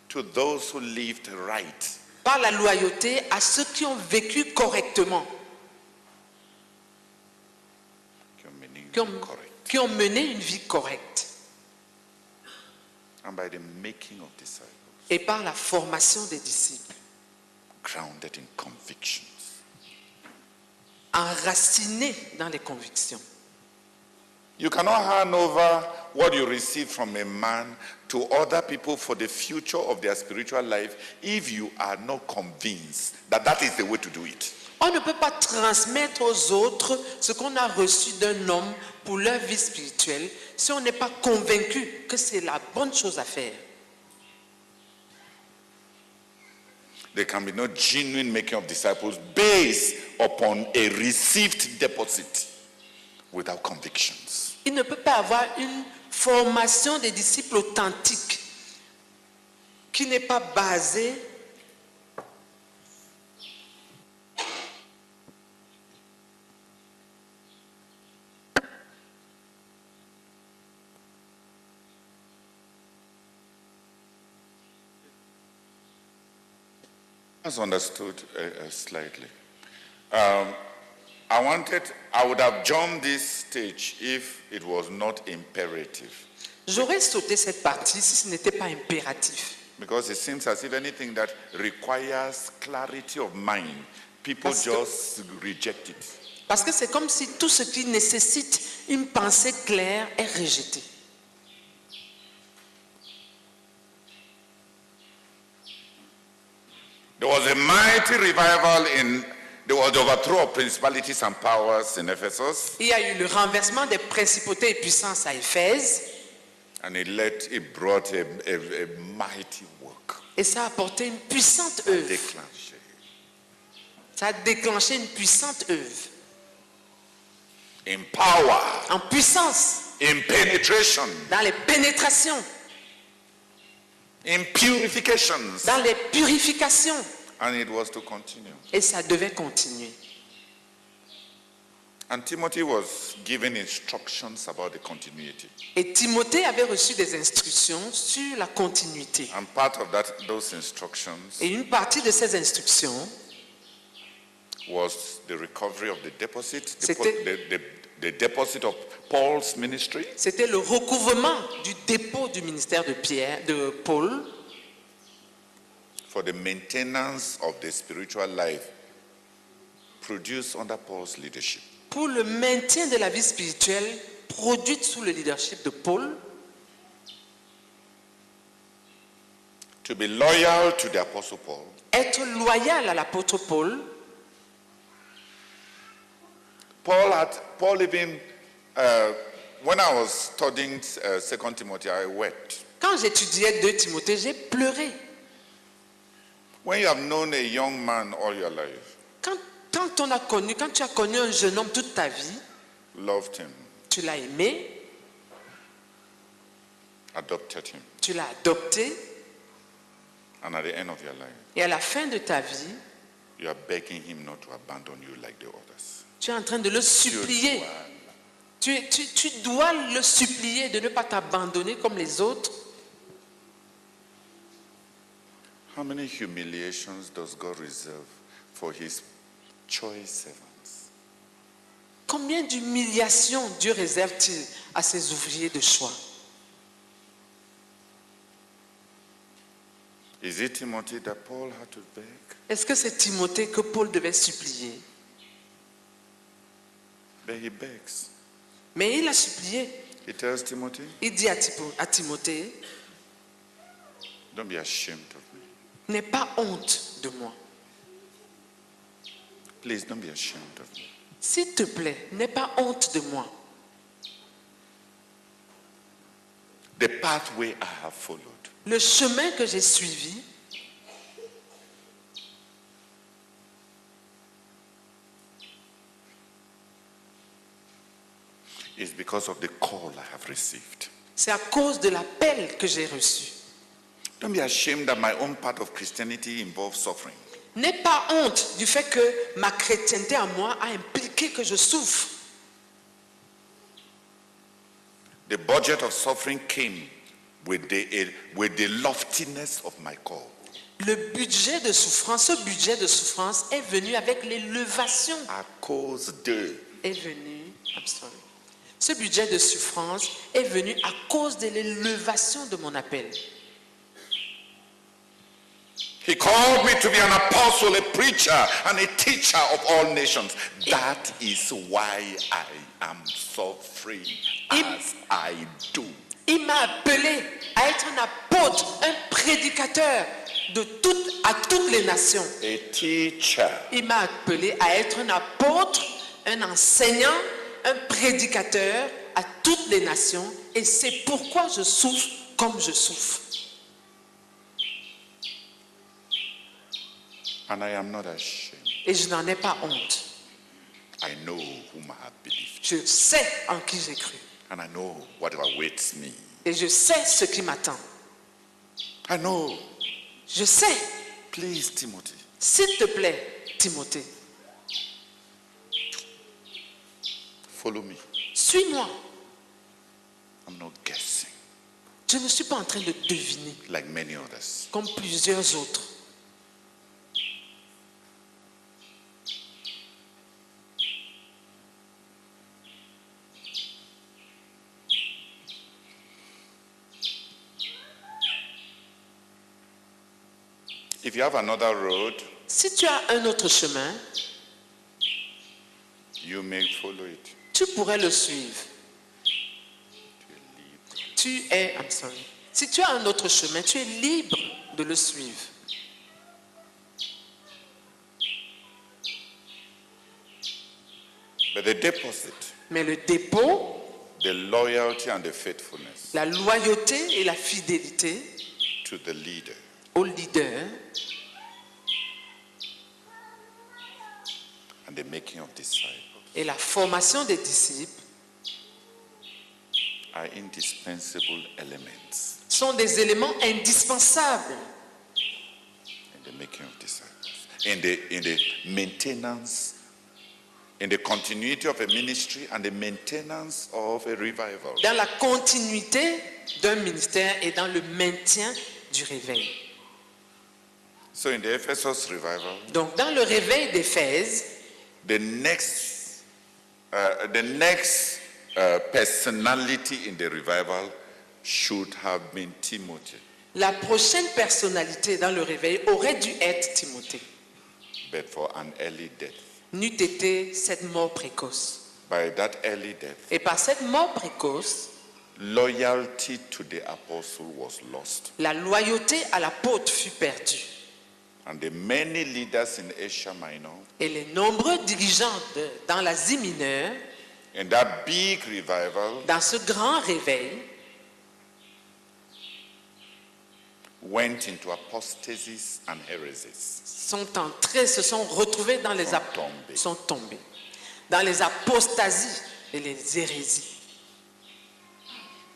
To those who lived right. par la loyauté à ceux qui ont vécu correctement, Correct. qui ont mené une vie correcte, And by the making of disciples, et par la formation des disciples, grounded in convictions. enracinés dans les convictions. You cannot hand over what you receive from a man to other people for the future of their spiritual life if you are not convinced that that is the way to do it. On ne peut pas transmettre aux autres ce qu'on a reçu d'un homme pour leur vie spirituelle si on n'est pas convaincu que c'est la bonne chose à faire. there can be no genuine making of disciples based upon a received deposit without convictions. Il ne peut pas avoir une formation des disciples authentiques qui n'est pas basée That's understood slightly. I would have jumped this stage if it was not imperative. J'aurais sauté cette partie si ce n'était pas impératif. Because it seems as if anything that requires clarity of mind, people Parce que- just reject it. Parce que c'est comme si tout ce qui nécessite une pensée claire est rejeté. There was a mighty revival there was the overthrow of principalities and powers in Ephesus, Il y a eu le renversement des principautés et puissances à Éphèse and it brought a mighty work. et ça a apporté une puissante œuvre. Déclenché. Ça a déclenché une puissante œuvre. In power, En puissance, in penetration, dans les pénétrations, in purifications, dans les purifications. and it was to continue. Et ça devait continuer. And Timothy was given instructions about the continuity. Et Timothée avait reçu des instructions sur la continuité. And part of those instructions Et une partie de ces instructions, was the recovery of the deposit, C'était- the deposit of Paul's ministry, c'était le recouvrement du dépôt du ministère de Paul, for the maintenance of the spiritual life produced under Paul's leadership. pour le maintien de la vie spirituelle produite sous le leadership de Paul, To be loyal to the Apostle Paul, être loyal à l'apôtre Paul. Paul even, when I was studying 2 Timothy, I wept. Quand j'étudiais 2 Timothée, j'ai pleuré. When you have known a young man all your life, Quand tu as connu un jeune homme toute ta vie, loved him, tu l'as aimé, adopted him, tu l'as adopté, and at the end of your life, et à la fin de ta vie, you are begging him not to abandon you like the others. tu es en train de le supplier. Tu dois le supplier de ne pas t'abandonner comme les autres. How many humiliations does God reserve for his choice servants? Combien d'humiliations Dieu réserve-t-il à ses ouvriers de choix? Is it Timothy that Paul had to beg? Est-ce que c'est Timothée que Paul devait supplier? But he begs. Mais il a supplié. He tells Timothy, Il dit à Timothée, don't be ashamed of me. n'aie pas honte de moi. Please don't be ashamed of me. S'il te plaît, n'aie pas honte de moi. The pathway I have followed Le chemin que j'ai suivi is because of the call I have received. c'est à cause de l'appel que j'ai reçu. Don't be ashamed that my own part of Christianity involves suffering. N'aie pas honte du fait que ma chrétienté à moi a impliqué que je souffre. The budget of suffering came with the loftiness of my call. Le budget de souffrance, ce budget de souffrance est venu avec l'élévation. À cause de. Ce budget de souffrance est venu à cause de l'élévation de mon appel. He called me to be an apostle, a preacher, and a teacher of all nations. That is why I am suffering as I do. Il m'a appelé à être un apôtre, un prédicateur à toutes les nations. A teacher. Il m'a appelé à être un apôtre, un enseignant, un prédicateur à toutes les nations. Et c'est pourquoi je souffre comme je souffre. And I am not ashamed. Et je n'en ai pas honte. I know whom I have believed. Je sais en qui j'ai cru. And I know what awaits me. Et je sais ce qui m'attend. I know. Je sais. Please, Timothy. S'il te plaît, Timothée, Follow me. suis-moi. I'm not guessing Je ne suis pas en train de deviner like many others. comme plusieurs autres. If you have another road, Si tu as un autre chemin, you may follow it. tu pourrais le suivre. I'm sorry. Si tu as un autre chemin, tu es libre de le suivre. But the deposit, Mais le dépôt, the loyalty and the faithfulness la loyauté et la fidélité to the leader au leader and the making of disciples et la formation des disciples are indispensable elements sont des éléments indispensables in the making of disciples, in the maintenance, in the continuity of a ministry and the maintenance of a revival. dans la continuité d'un ministère et dans le maintien du réveil. So in the Ephesus revival, Donc dans le réveil d'Éphèse, the next personality in the revival should have been Timothy. la prochaine personnalité dans le réveil aurait dû être Timothée. But for an early death. N'eût été cette mort précoce. By that early death, Et par cette mort précoce, loyalty to the apostle was lost. la loyauté à l'apôtre fut perdue. And the many leaders in Asia Minor, Et les nombreux dirigeants dans l'Asie mineure, in that big revival, dans ce grand réveil, went into apostasis and heresies. se sont retrouvés dans les sont tombés dans les apostasies et les hérésies.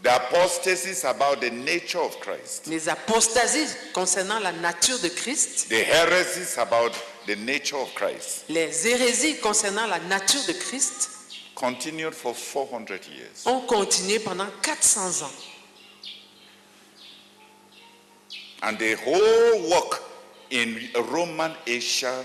The apostasis about the nature of Christ. Les apostasies concernant la nature de Christ, The heresies about the nature of Christ les hérésies concernant la nature de Christ continued for 400 years. ont continué pendant 400 ans. And the whole work in Roman Asia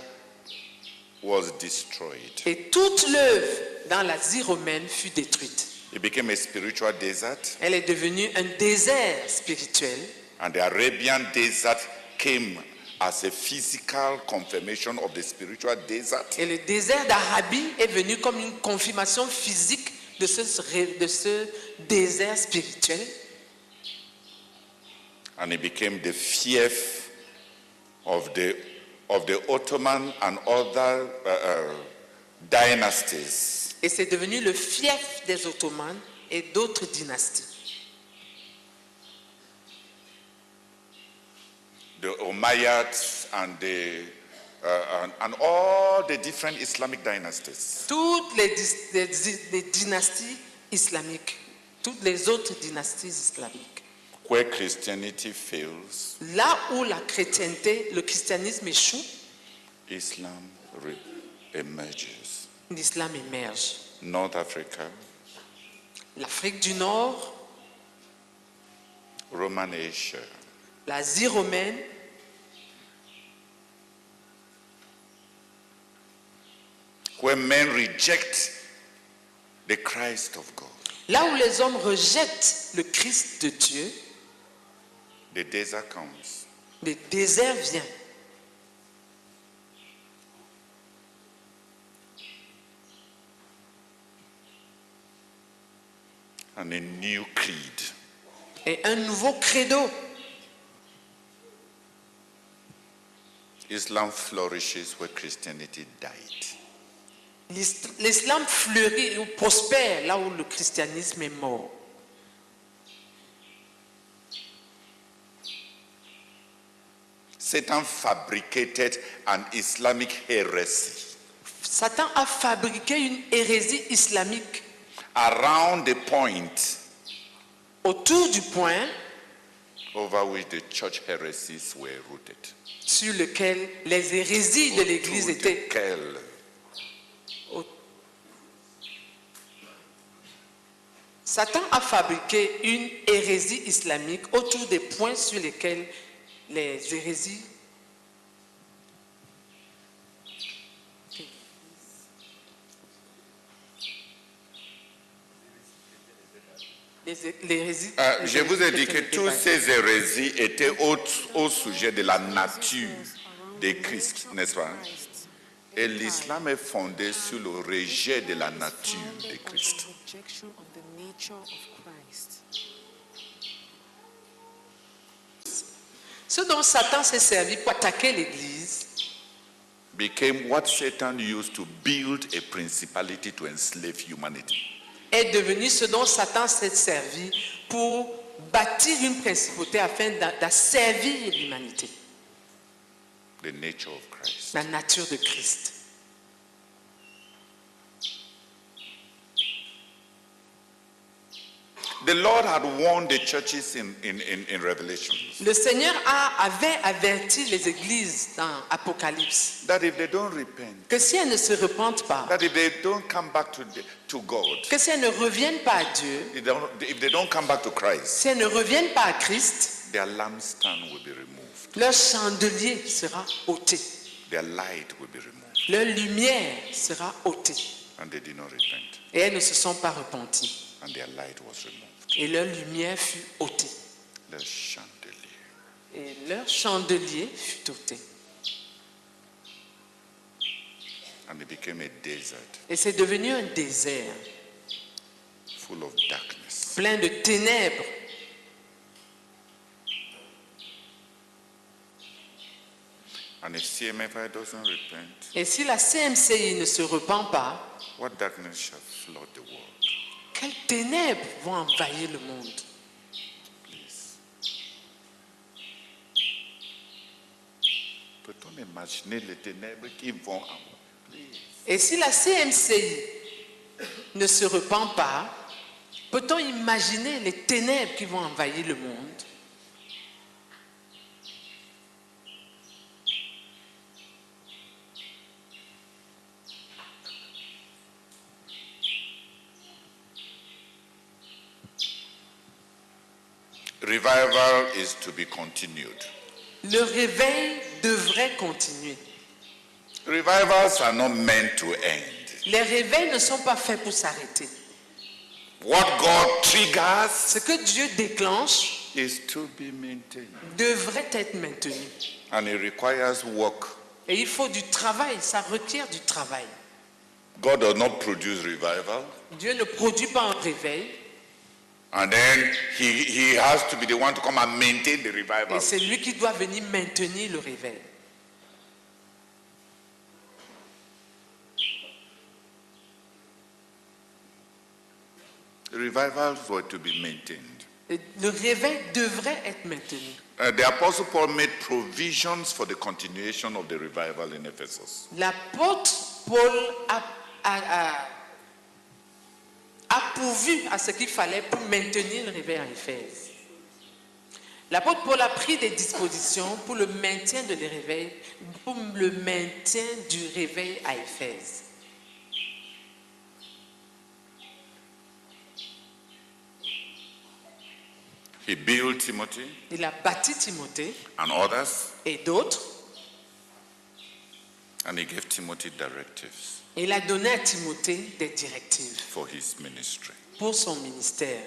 was destroyed. Et toute l'œuvre dans l'Asie romaine fut détruite. It became a spiritual desert, Elle est devenue un désert spirituel. and the Arabian desert came as a physical confirmation of the spiritual desert. Et le désert d'Arabie est venu comme une confirmation physique de ce désert spirituel. And it became the fief of the Ottoman and other dynasties Et c'est devenu le fief des Ottomans et d'autres dynasties. the Umayyads and and all the different Islamic dynasties. Toutes les dynasties islamiques, toutes les autres dynasties islamiques. Where Christianity fails, Là où la chrétienté, le christianisme échoue, Islam emerges. l'islam émerge. North Africa, L'Afrique du Nord, Roman Asia, l'Asie romaine, where men reject the Christ of God. là où les hommes rejettent le Christ de Dieu, The desert comes. le désert vient. And a new creed. Et un nouveau credo. Islam flourishes where Christianity died. L'islam fleurit ou prospère là où le christianisme est mort. Satan fabricated an Islamic heresy Satan a fabriqué une hérésie islamique around the point autour du point over which the church heresies were rooted. sur lequel les hérésies de l'Église Autour étaient. duquel Satan a fabriqué une hérésie islamique autour des points sur lesquels les hérésies je vous ai dit que toutes ces hérésies étaient au sujet de la nature de Christ, n'est-ce pas? Et l'islam est fondé sur le rejet de la nature de Christ. Ce dont Satan s'est servi pour attaquer l'Église Became what Satan used to build a principality to enslave humanity. est devenu ce dont Satan s'est servi pour bâtir une principauté afin d'asservir l'humanité, The nature of Christ. la nature de Christ. The Lord had warned the churches in Revelation Le Seigneur avait averti les églises dans Apocalypse that if they don't repent, que si elles ne se repentent pas, that if they don't come back to God, que si elles ne reviennent pas à Dieu, if they don't come back to Christ, si elles ne reviennent pas à Christ, their lampstand will be removed. leur chandelier sera ôté, Their light will be removed. leur lumière sera ôtée. And they did not repent. Et elles ne se sont pas repenties. And their light was removed. Et leur lumière fut ôtée. The chandelier. Et leur chandelier fut ôté. And it became a desert Et c'est devenu un désert, full of darkness. plein de ténèbres. And if CMFI doesn't repent, Et si la CMCI ne se repent pas, what darkness shall flood the world? quelles ténèbres vont envahir le monde? Please. Peut-on imaginer les ténèbres qui vont en... Please. Et si la CMCI ne se repent pas, peut-on imaginer les ténèbres qui vont envahir le monde? Revival is to be continued. Le réveil devrait continuer. Revivals are not meant to end. Les réveils ne sont pas faits pour s'arrêter. What God triggers Ce que Dieu déclenche is to be maintained. devrait être maintenu. And it requires work. Et il faut du travail, ça requiert du travail. God does not produce revival. Dieu ne produit pas un réveil, And then he has to be the one to come and maintain the revival. et c'est lui qui doit venir maintenir le réveil. Revivals were to be maintained. Et le réveil devrait être maintenu. The Apostle Paul made provisions for the continuation of the revival in Ephesus. L'apôtre Paul a pourvu à ce qu'il fallait pour maintenir le réveil en Éphèse. L'apôtre Paul a pris des dispositions pour le maintien de le réveil, pour le maintien du réveil à Éphèse. He built Timothy Il a bâti Timothée and others, et d'autres, and he gave Timothy directives et il a donné à Timothée des directives for his ministry. pour son ministère.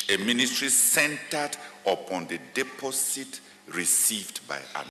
A ministry centered upon the deposit received by